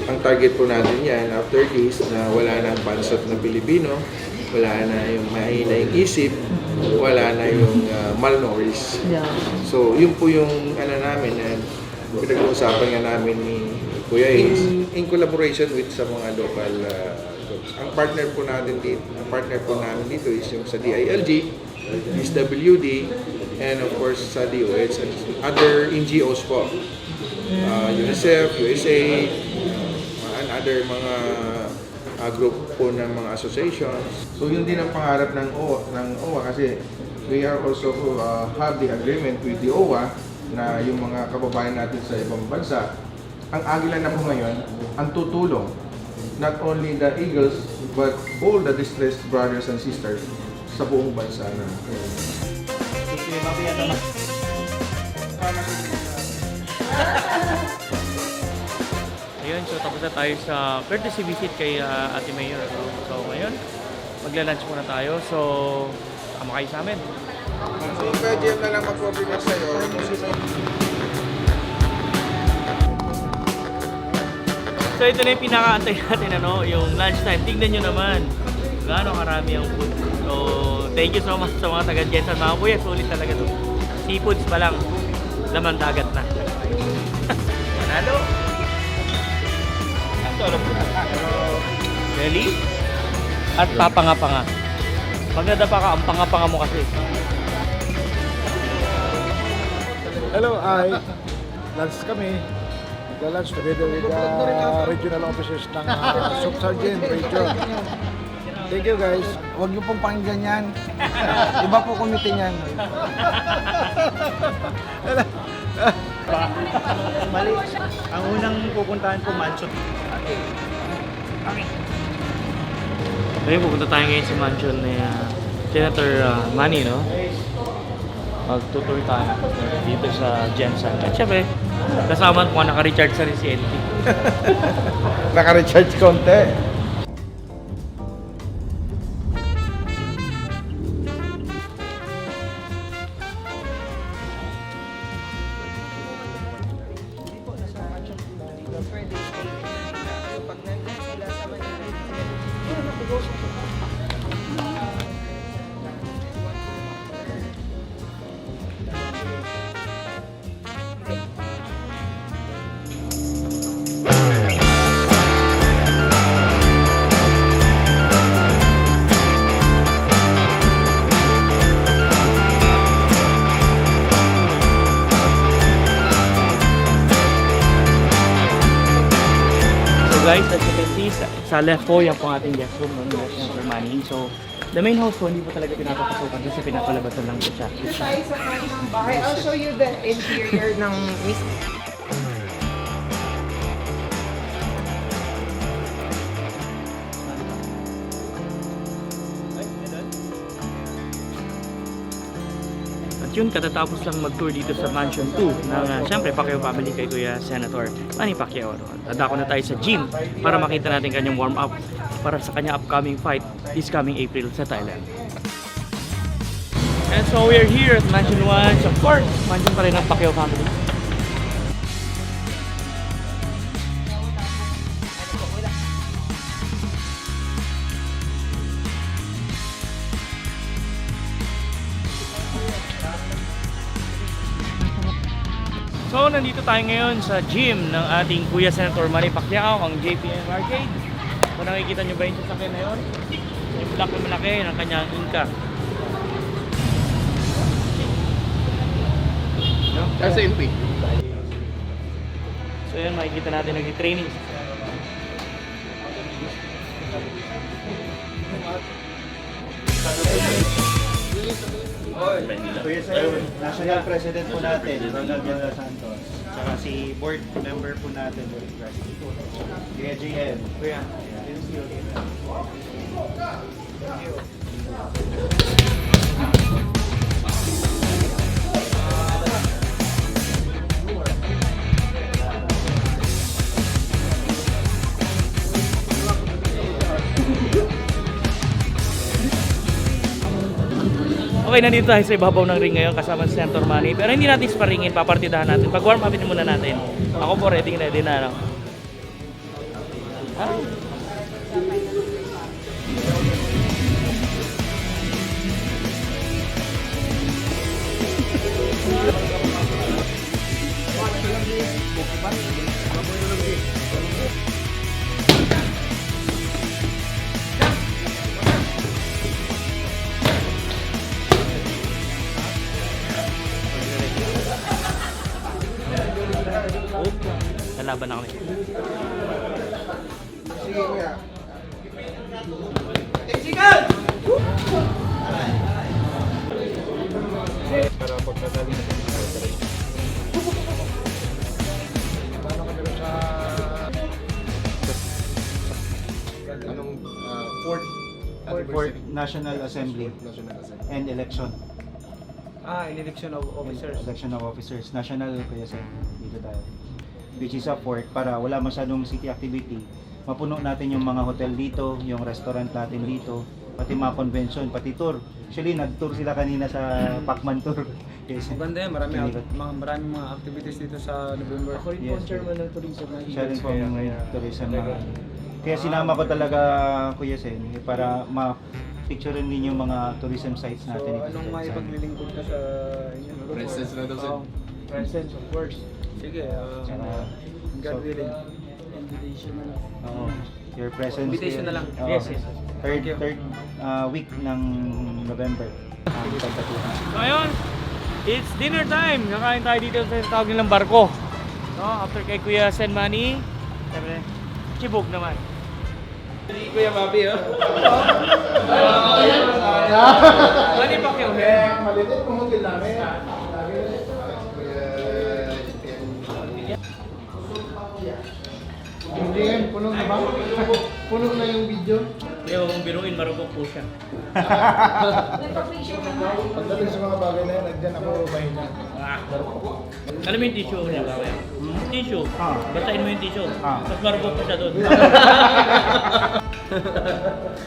Ang target po natin yan, after this, na wala na ang bansot na Pilipino, wala na yung mahina yung isip, wala na yung malnourished. So, yun po yung namin na pinag-uusapan nga namin ni Kuya is in collaboration with sa mga local groups. Ang partner po namin dito is yung sa DILG, SWD, and of course sa DOH and other NGOs po. UNICEF, USA, and other mga group po ng mga associations. So yun din ang pangarap ng OWA kasi we are also have the agreement with the OWA na yung mga kababayan natin sa ibang bansa, ang Agila na po ngayon, ang tutulong not only the Eagles but all the distressed brothers and sisters sa buong bansa na. Ayun, so tapos na tayo sa courtesy visit kay Ate Mayor. So ngayon, magla-lunch muna tayo. So, kama kayo sa amin. So, pwede na lang mag-compliment sa'yo. So, ito na yung pinaka-antay natin, yung lunchtime. Tingnan nyo naman gaano karami ang food. So, thank you so much sa mga taga-Jensan. Mga kuya, sulit talaga ito. Seafoods pa lang, laman dagat na. Manalo! Belly at papanga-panga. Pag nadapa ka, ang panga-panga mo kasi. Hello, lunch kami. Lunch together with regional officers ng Sub-Sergeant Region. Thank you guys. Huwag niyo pong pakinggan yan. Iba po komite niyan. Mali. Ang unang pupuntahan ko, mansion. Ayun, pupunta tayo ngayon sa mansion ni Senator Manny, no? Mag-tutor tayo dito sa Jensen. At syempre, kasama ko naka-recharge sa rin si NT. Naka-recharge konti. Guys, as you can see, sa left po, yan po ang ating guest room ng National Money. So, the main house po, hindi po talaga pinapapasukan kasi pinapalabasan lang po siya. Size of ng bahay. I'll show you the interior ng mismo. At yun, katatapos lang mag-tour dito sa Mansion 2 ng siyempre Pacquiao family kay Kuya Senator Manny Pacquiao. Dadako na tayo sa gym para makita natin kanyang warm-up para sa kanyang upcoming fight this coming April sa Thailand. And so we're here at Mansion 1. So of course, mansion pa rin ng Pacquiao family. So, nandito tayo ngayon sa gym ng ating Kuya Senator Manny Pacquiao, ang JPM Arcade. Kung nakikita nyo ba yung sasakyan na yun? Yung black na malaki ng kanyang Inca. SNP. So, yan, makikita natin nag-training. Kuya Sir, National President po natin, Ronald Yala Santos. Saka si board member po natin, Kuya JM. Kuya, Okay, nandito tayo sa ibabaw ng ring ngayon kasama si Senator Manny. Pero hindi natin sparingin, papartidahan natin. Pag warm upin muna natin. Ako po ready na, no? Lalaban na kami. Sige, kuya. Para pagkasali na Fourth National Assembly and election. In election of officers. Election of officers. National kaya sa dito tayo. Which is a fort para wala masyadong city activity. Mapuno natin yung mga hotel dito, yung restaurant natin dito, pati mga convention, pati tour. Actually, nag-tour sila kanina sa Pacman Tour. Yes. Maganda yan, maraming mga activities dito sa November. Ako rin po chairman ng tourism. Siya rin po yung tourism. Kaya sinama ko talaga Kuya Sen para ma-picturean din yung mga tourism sites natin. So, anong may paglilingkod ka sa inyo? Presence na daw, Sen. Presence, of course. Sige, God willing. Invitation na lang. Your presence. Invitation na lang. Yes. Third week ng November. So ayun, it's dinner time. Kakain tayo dito sa tawag nilang barko. No, after kay Kuya Sen Manny, siyempre, chibog naman. Kuya Bobby, oh. Manny Pacquiao. Maliit kung hotel namin. Hindi yan, puno na ba? Puno na yung video. Yo, Pero kung biruin, marupok po siya. Pagdating sa mga bagay na yan, nagdyan ako mahina. Alam mo yung tissue niya, kaya? Tissue. Basahin mo yung tissue. Tapos marupok pa siya doon.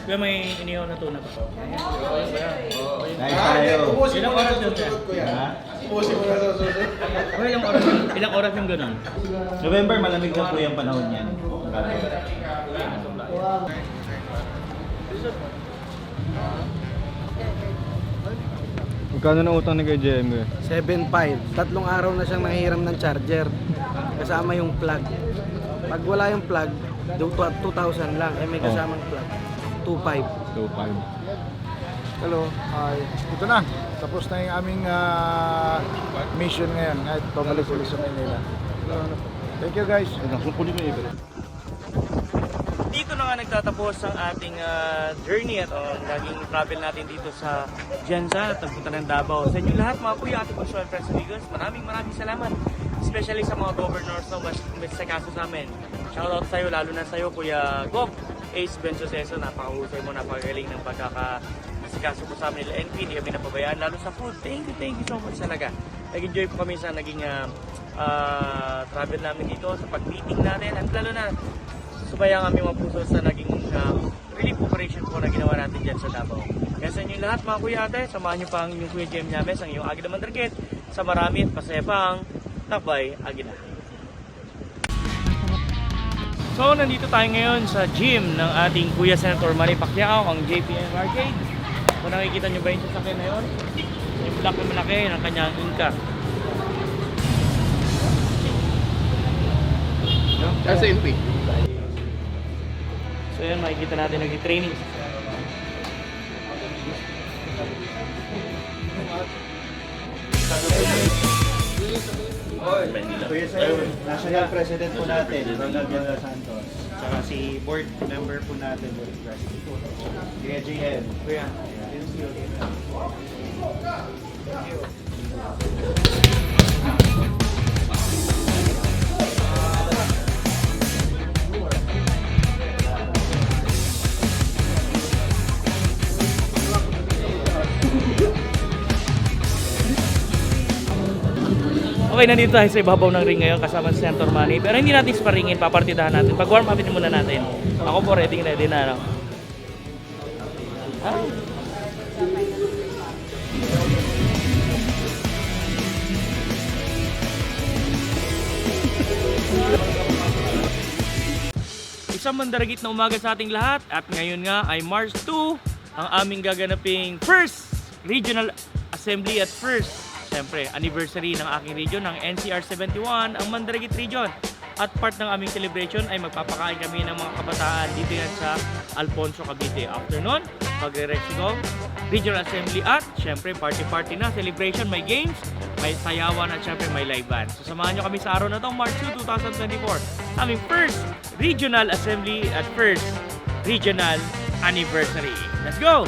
Kaya may inihaw na tuna pa. Nice tayo. Ilang oras yun, sir? Ubusin mo na sa susunod. Ilang oras yung ganun? November, malamig na po yung panahon niyan. Magkano na utang ni kay JM? 7.5. 3 araw na siyang nahihiram ng charger. Kasama yung plug. Pag wala yung plug, 2,000 lang. Eh may kasamang plug. 2.5. 2.5. Hello, hi. Ito na. Tapos na yung aming mission ngayon. Kahit pabalik ulit sa Manila. Thank you guys. Dito na nga nagtatapos ang ating journey at naging travel natin dito sa Jensa at nagpunta ng Davao. Sa inyo lahat mga kuya, ating Consuel Friends of Eagles, maraming salamat. Especially sa mga governors na mas sa kaso sa amin. Shoutout sa iyo, lalo na sa iyo Kuya Gop, Ace Benzoceso, napakahusay mo, napakagaling ng pagkakasikaso po sa amin nila NP, hindi kami napabayaan, lalo sa food. Thank you so much talaga. Nag-enjoy po kami sa naging travel namin dito, sa pag-meeting natin, at lalo na subayang aming mga puso sa naging relief operation po na ginawa natin dyan sa Davao. Kaya sa inyo lahat mga kuya ate, samahan nyo pa ang inyong Kuya JM Llames, ang iyong Agila Mandarkit, sa marami at pasaya pang Tabay Agila. So nandito tayo ngayon sa gym ng ating Kuya Senator Manny Pacquiao, ang JPM Arcade. Kung nakikita nyo ba yung sasakyan na yun? Yung black na malaki ng kanyang Inca. SNP. So yan, makikita natin nag-training. Kuya Sir, National President po natin, Ronald Villanueva Santos. Saka si board member po natin, board president. Kuya JM. Kuya. Okay, nandito tayo sa ibabaw ng ring ngayon kasama si Senator Manny. Pero hindi natin sparingin, papartidahan natin. Pag-warm upin muna natin. Ako po ready na, no? Isang mandaragit na umaga sa ating lahat. At ngayon nga ay March 2, ang aming gaganaping first Regional Assembly at first siyempre, anniversary ng aking region, ng NCR 71, ang Mandaragit Region. At part ng aming celebration ay magpapakain kami ng mga kabataan dito yan sa Alfonso, Cavite. After nun, magre-Rexigo, Regional Assembly at siyempre party na, celebration, may games, may sayawan at siyempre may live band. So samahan nyo kami sa araw na to, March 2, 2024. Aming first Regional Assembly at first Regional Anniversary. Let's go!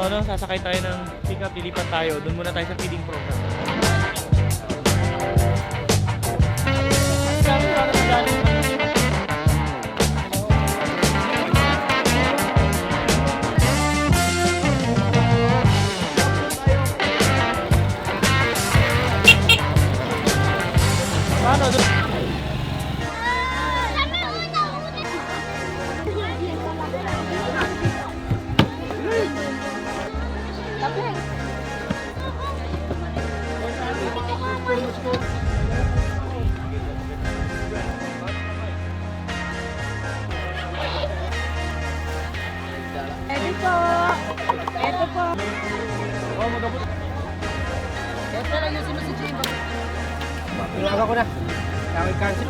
No, sasakay tayo ng pick-up, lilipat tayo. Doon muna tayo sa feeding program. Paano? Ito po. Ito po. Oh, magabot. Ito lang yung sinusunod. Tinaga ko na. Tawag cancel.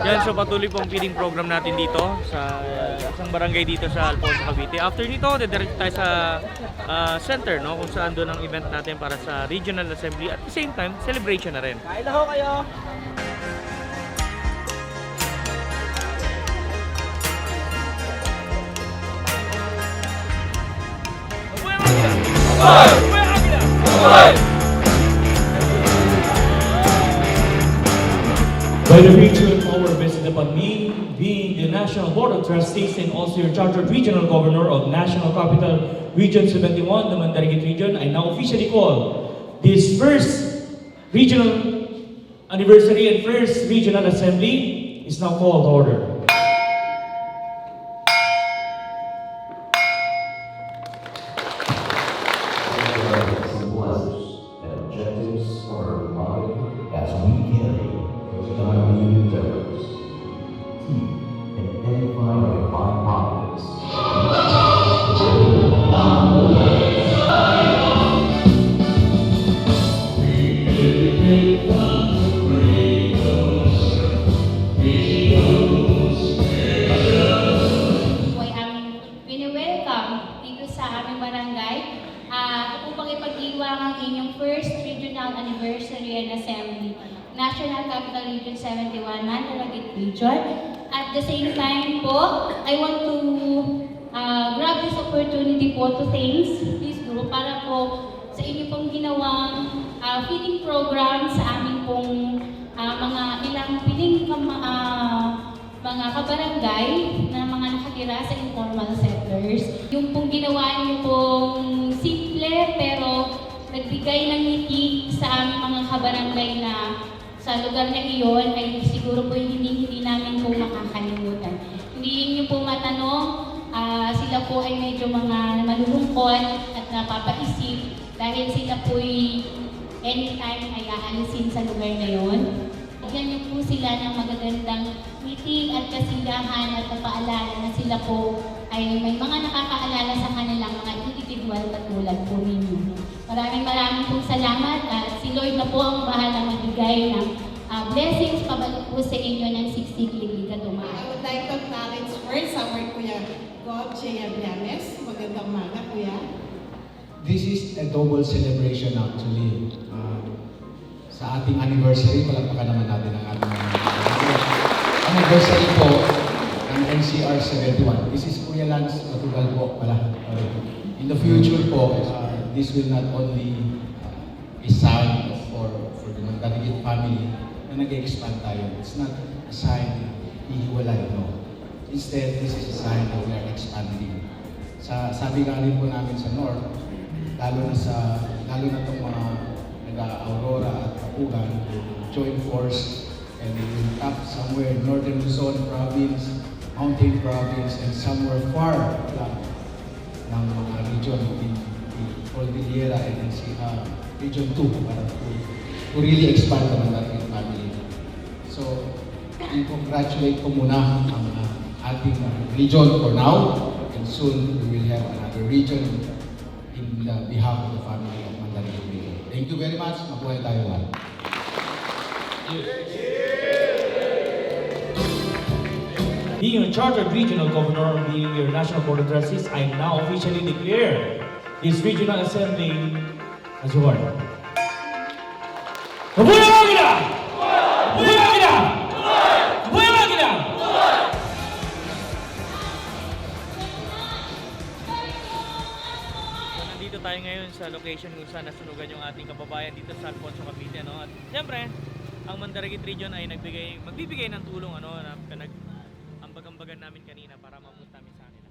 Yan, so patuloy pong feeding program natin dito sa isang barangay dito sa Alfonso, Cavite. After nito, dediretso tayo sa center, no? Kung saan doon ang event natin para sa Regional Assembly. At the same time, celebration na rin. Kain na ho kayo! By the virtue and power vested upon me, being the National Board of Trustees and also your Chartered Regional Governor of National Capital Region 71, the Mandarigit Region, I now officially call this first regional anniversary and first regional assembly is now called to order. National Capital Region 71, Mandaragit Region. At the same time po, I want to grab this opportunity po to thanks this group para po sa inyo pong ginawang feeding program sa amin pong mga ilang piling mga kabarangay na mga nakatira sa informal settlers. Yung pong ginawa niyo pong simple pero nagbigay ng ngiti sa aming mga kabarangay na sa lugar na iyon ay siguro po hindi namin po makakalimutan. Hindi niyo po matanong, sila po ay medyo mga malulungkot at napapaisip dahil sila po anytime ay aalisin sa lugar na iyon. Bigyan niyo po sila ng magagandang meeting at kasiyahan at napaalala na sila po ay may mga nakakaalala sa kanilang mga individual katulad po ninyo. Maraming pong salamat at si Lord na po ang bahala magbigay ng blessings pabalik po sa inyo ng siksik-liglig at umaga. I would like to acknowledge first our Kuya God J. Abianes. Magandang umaga, Kuya. This is a double celebration actually. Sa ating anniversary, palagpakan naman natin ang ating anniversary po ng NCR 71. This is Kuya Lance Matugal po pala. In the future po, this will not only a sign for the Mandarigit family na nag-expand tayo. It's not a sign na ihiwalay, no. Instead, this is a sign that we are expanding. Sabi nga rin po namin sa North, lalo na itong mga nag-Aurora at Kapugan, join force and we will tap somewhere in Northern Luzon province, Mountain province, and somewhere far ng mga region in Cordillera and Region 2 para to really expand the Mandarigit family. So, i-congratulate ko muna ang ating region for now, and soon we will have another region in behalf of the family of Mandarigit region. Thank you very much. Mabuhay tayo lahat. Being a Chartered Regional Governor, being your National Board of Trustees, I now officially declare this Regional Assembly as yours. Mabuhay ang Agila! Mabuhay ang Agila! Mabuhay ang Agila! Nandito tayo ngayon sa location kung saan nasunugan yung ating kababayan dito sa Alfonso, Cavite, no? At siyempre, ang Mandarigit Region ay magbibigay ng tulong, na ambag-ambagan namin kanina para mapunta namin sa kanila.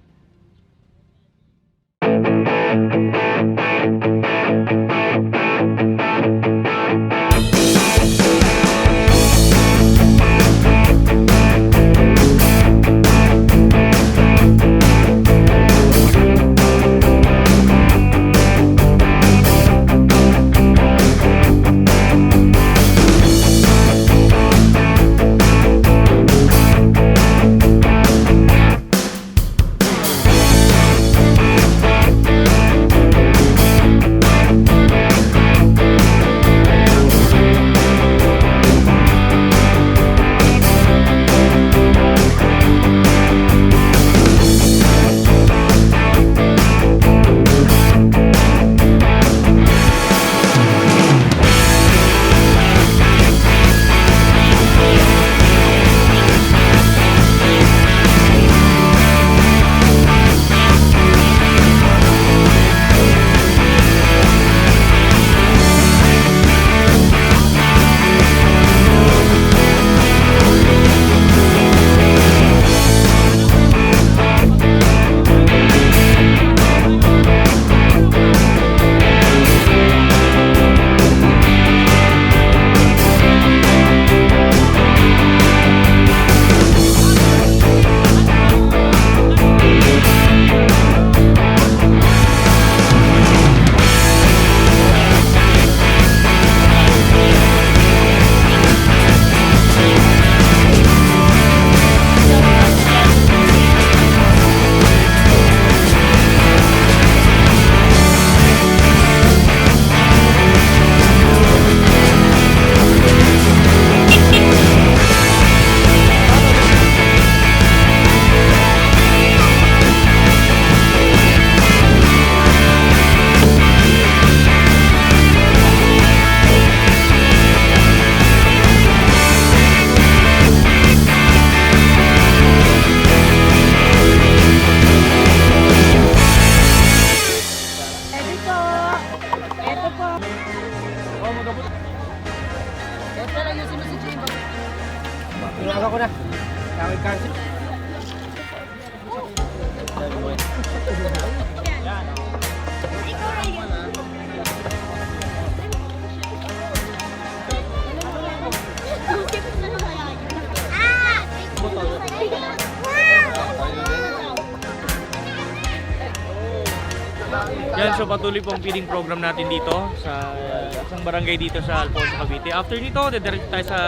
Yan, so patuloy pong feeding program natin dito sa isang barangay dito sa Alfonso, Cavite. After nito, dediretso tayo sa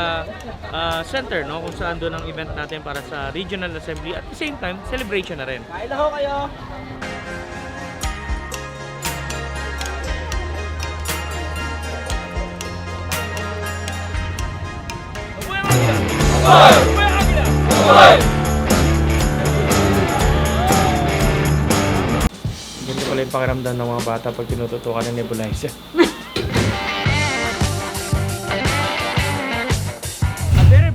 center, no, kung saan doon ang event natin para sa Regional Assembly at the same time, celebration na rin. Kain na ho kayo! Ganito pala yung pakiramdam ng mga bata pag tinututukan ng nebulizer.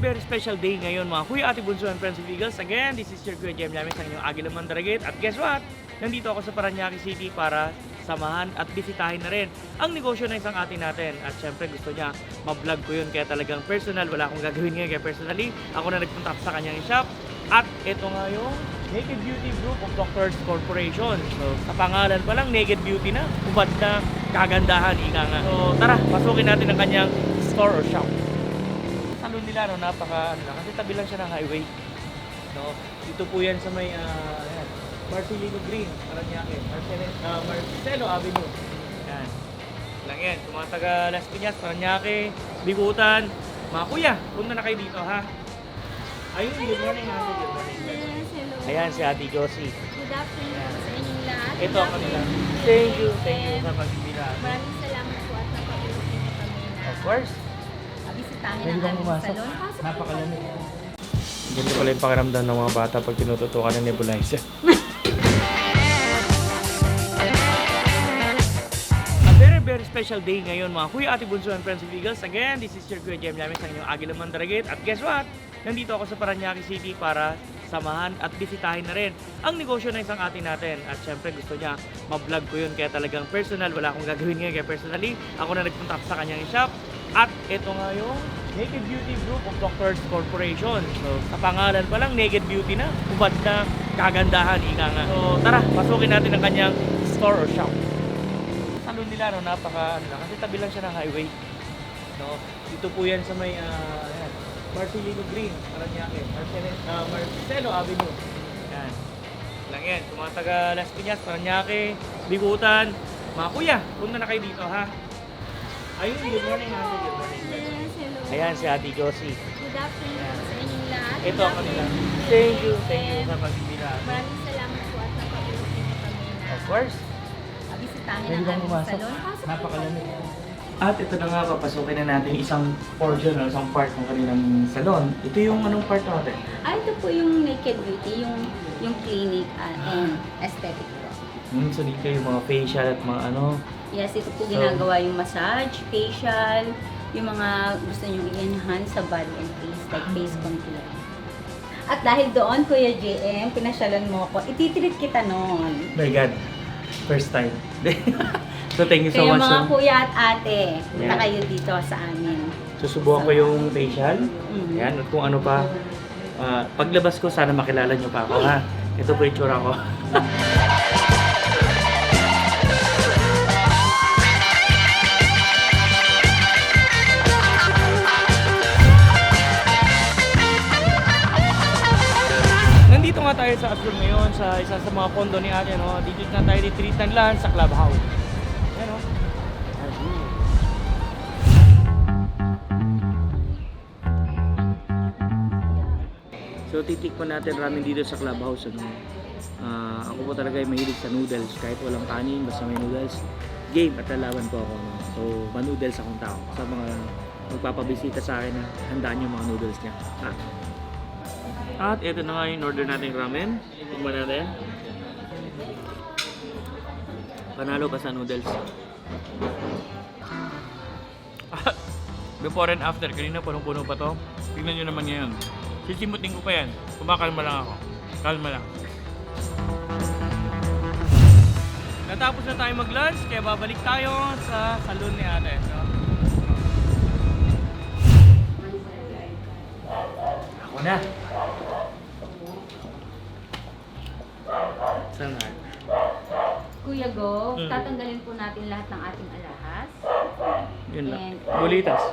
Very special day ngayon mga Kuya, Ate Bunso and Friends of Eagles. Again, this is your Kuya Jem Llames, ang inyong Aguila Mandaragit. At guess what? Nandito ako sa Parañaque City para samahan at bisitahin na rin ang negosyo ng isang ate natin. At syempre gusto niya ma-vlog ko yun, kaya talagang personal. Wala akong gagawin ngayon, kaya personally ako na nagpunta sa kanyang shop. At ito nga yung Naked Beauty Group of Doctors Corporation. So sa pangalan pa lang, Naked Beauty na. Ubad na kagandahan, ika nga. So tara, pasukin natin ang kanyang store or shop. Salon nila, no, napaka ano lang, kasi tabi lang siya ng highway, no. Dito po yan sa may Marcelino Green, Parañaque, Marcelo Avenue. Yan. Lang yan. Kung mga taga Las Piñas, Parañaque, Bigutan, mga kuya, punta na kayo dito, ha. Ayun, good morning, ate. Good morning. Yes, hello. Ayan si Ate Josie. Good afternoon sa inyong lahat. Ito ako nila. Thank you sa pagbibila. Maraming salamat po at napag-ilog niyo kami na Of course. bisitahin Pwede ang bang aming pumasok? salon. Pasok po. Napakalamig. Ganito pala yung pakiramdam ng mga bata pag tinututukan ng nebulizer. Very special day ngayon mga Kuya, Ate Bunso and Friends of Eagles. Again, this is your Kuya Jem Llames, ang inyong Aguila Mandaragit. At guess what? Nandito ako sa Parañaque City para samahan at bisitahin na rin ang negosyo ng isang ate natin. At syempre gusto niya ma-vlog ko yun, kaya talagang personal. Wala akong gagawin ngayon, kaya personally ako na nagpunta sa kanyang shop. At ito nga yung Naked Beauty Group of Doctors Corporation. So sa pangalan pa lang, Naked Beauty na. Ubad na kagandahan, ika nga. So tara, pasukin natin ang kanyang store or shop. Salon nila, no, napaka ano lang, kasi tabi lang siya ng highway, no. Dito po yan sa may Marcelino Green, Parañaque, Marcelo Avenue. Yan. Lang yan. Kung mga taga Las Piñas, Parañaque, Bigutan, mga kuya, punta na kayo dito, ha. Ayun, good morning, ate. Good morning. Yes, hello. Ayan si Ate Josie. Good afternoon sa inyong lahat. Ito ako nila. Thank you sa pagbibila. Maraming salamat po at napag-ilog niyo kami na Of course. bisitahin Pwede ang bang aming pumasok? salon. Pasok po. Napakalamig. At ito na nga, papasukin na natin isang portion o isang part ng kanilang salon. Ito yung anong part natin? Ito po yung Naked Beauty, yung clinic and aesthetic po. So dito yung mga facial at mga ano. Yes, ito po ginagawa yung massage, facial, yung mga gusto nyo i-enhance sa body and face, like face contour. At dahil doon, Kuya JM, pinasyalan mo ako, ititreat kita noon. My God, first time. So thank you so Kaya much. mga kuya at ate, punta Yeah. kayo dito sa amin. Susubukan ko yung facial. Ayan, at kung ano pa. Paglabas ko, sana makilala nyo pa ako, ha. Ito po yung tsura ko. Nandito nga tayo sa Azul ngayon sa isa sa mga kondo ni ate, no. Dito na tayo retreatan lang sa clubhouse. Ayan, no. So titikman natin ramen dito sa clubhouse, ano. Ako po talaga ay mahilig sa noodles, kahit walang kanin, basta may noodles. Game at lalaban po ako, no. So ma-noodles akong tao. Sa mga magpapabisita sa akin, na handaan yung mga noodles niya. At ito na nga yung order nating ramen. Tignan natin. Panalo pa sa noodles. Before and after, kanina punong-puno pa to. Tignan nyo naman ngayon. Sisimutin ko pa yan. Kumakalma lang ako. Kalma lang. Natapos na tayo mag-lunch, kaya babalik tayo sa salon ni ate. No? Ako na. Saan na? Kuya Go, tatanggalin po natin lahat ng ating alahas. Yun lang. And- Bulitas.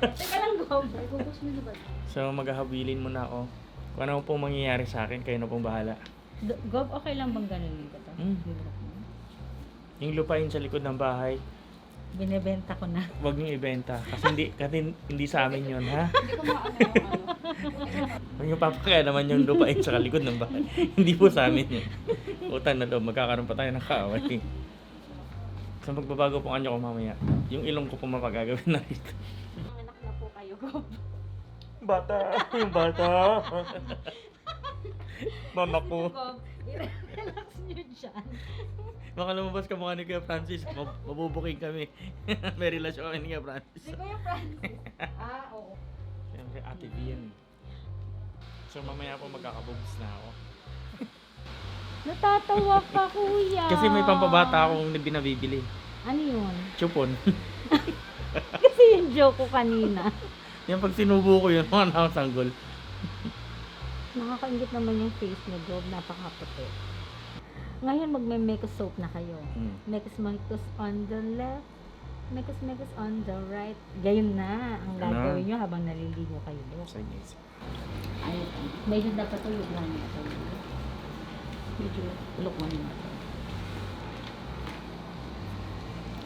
Teka lang, Go. Bubos mo na ba? So maghahabilin muna ako. Kung ano pong mangyayari sa akin, kayo na pong bahala. Gob, okay lang bang ganun ko to? Yung lupain sa likod ng bahay, Binebenta ko na. wag niyong ibenta. Kasi hindi sa amin yun, ha? Huwag niyo papakaya naman yung lupain sa likod ng bahay. Hindi po sa amin yun. Utang na loob, magkakaroon pa tayo ng kaaway. So magbabago po kanyo ko mamaya. Yung ilong ko po mapagagawin na rito. Anak na po kayo, Rob. Bata! Yung bata! Mama ko. I-relax nyo dyan. Baka lumabas ka mukha ni Kuya Francis, mabubuking kami. May relasyon kami ni Kuya Francis. Di ba yung Francis? Oo. Siyempre, Ate Bien. So mamaya po magkakabubs na ako. Natatawa ka, kuya. Kasi may pampabata akong binabibili. Ano yun? Chupon. Kasi yung joke ko kanina. Yung pag sinubo ko yun, mga nakasanggol. Nakakaingit naman yung face niya, Rob. Napakaputi. Ngayon magme-make soap na kayo. Mekos on the left, mekos on the right. Gayon na ang gagawin nyo habang naliligo kayo. Ay, medyo dapat tulog lang ito. Medyo tulog mo naman.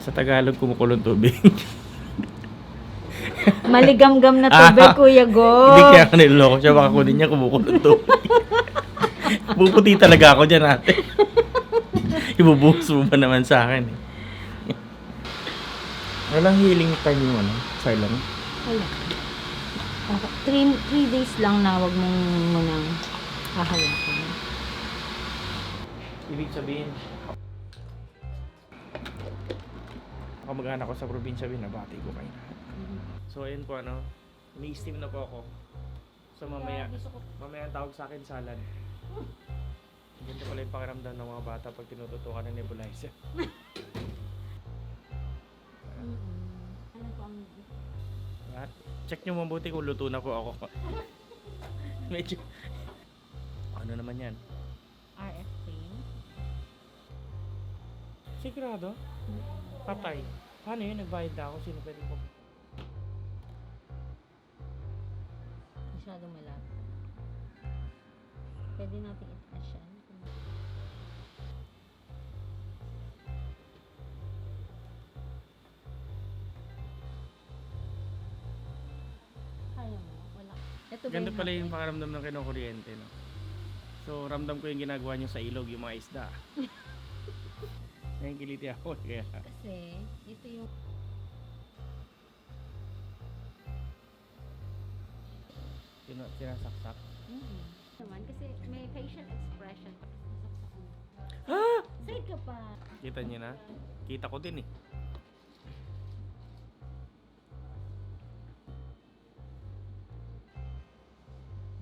Sa Tagalog, kumukulong tubig. Maligamgam na tubig, Kuya Go. Hindi kaya ako niloloko siya, baka kunin niya kumukulong tubig. Puputi talaga ako dyan, ate. Ibubuhos mo ba naman sa akin eh. Walang healing time yung silent? Wala. 3 days lang na wag mong munang hahawakan. Ibig sabihin, kamag-anak ko sa probinsya, binabati ko kayo lahat. So ayun po, ini-steam na po ako. So mamaya ang tawag sa akin salad. Ganito pala yung pakiramdam ng mga bata pag tinututukan ng nebulizer. At check nyo mabuti kung luto na po ako. Medyo ano naman yan? RF cream. Sigurado? Patay. Paano yun? Nagbayad na ako. Sino pwedeng po? Masyado malapit. Pwede natin i-touch yan. Kaya mo? Wala. Ito ba Ganda yung pala hapon? yung pakiramdam ng kinukuryente, no? So, ramdam ko yung ginagawa nyo sa ilog, yung mga isda. Nahingiliti ako, kaya... Kasi, ito yung... Sinasaksak. Naman, kasi may facial expression. Ha? Say ka pa. Kita nyo na? Kita ko din eh.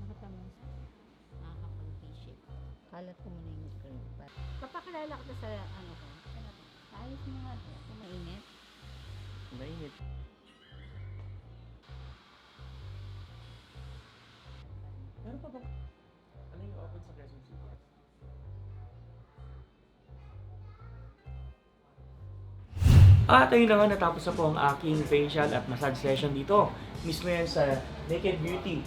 Nakatamas. Nakakapag-shape. Kalat ko muna yung cream. Papakilala ko sa ano ko. Ayos mo nga to. Kung mainit. Mainit. Meron pa ba? Ano yung open sa Quezon City? At ayun na nga, natapos na po ang aking facial at massage session dito. Mismo yan sa Naked Beauty.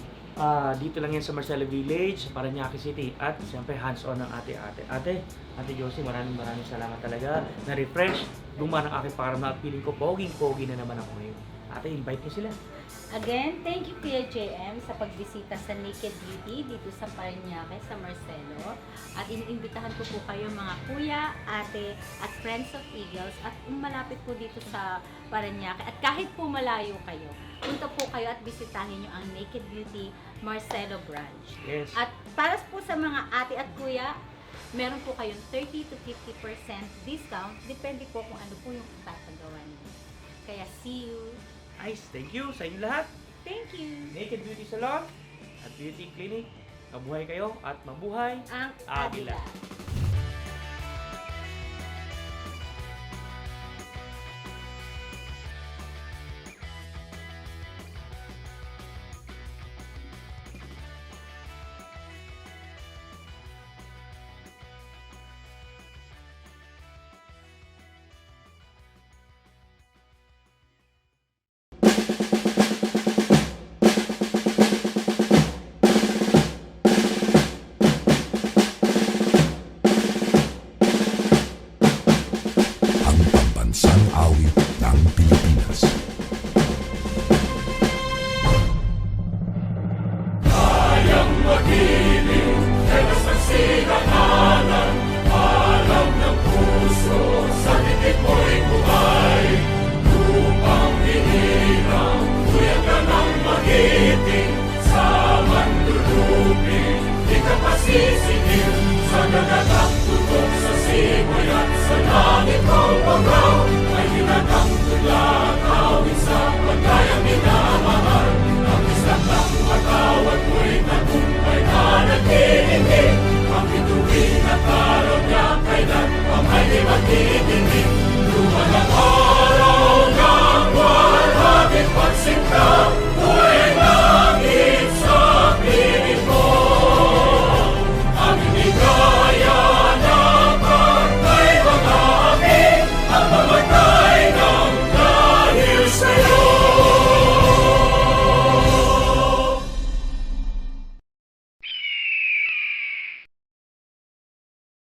Dito lang yan sa Marcelo Village, sa Parañaque City. At siyempre hands-on ng Ate Josie, maraming salamat talaga. Na-refresh, gumana ang aking pakiramdam at feeling ko poging-pogi na naman ako ngayon. Ate, invite niyo sila. Again, thank you Kuya JM sa pagbisita sa Naked Beauty dito sa Parañaque, sa Marcelo. At iniimbitahan ko po kayo mga kuya, ate, at friends of Eagles at malapit po dito sa Parañaque. At kahit po malayo kayo, punta po kayo at bisitahin nyo ang Naked Beauty Marcelo branch. Yes. At para po sa mga ate at kuya, meron po kayong 30 to 50% discount. Depende po kung ano po yung tatagawa niyo. Kaya see you! Nice, thank you sa inyo lahat. Thank you! Naked Beauty Salon at Beauty Clinic. Mabuhay kayo at mabuhay ang Agila. Pinagagang tutok sa simoy at sa langit ng pagkaw, ay pinagang tula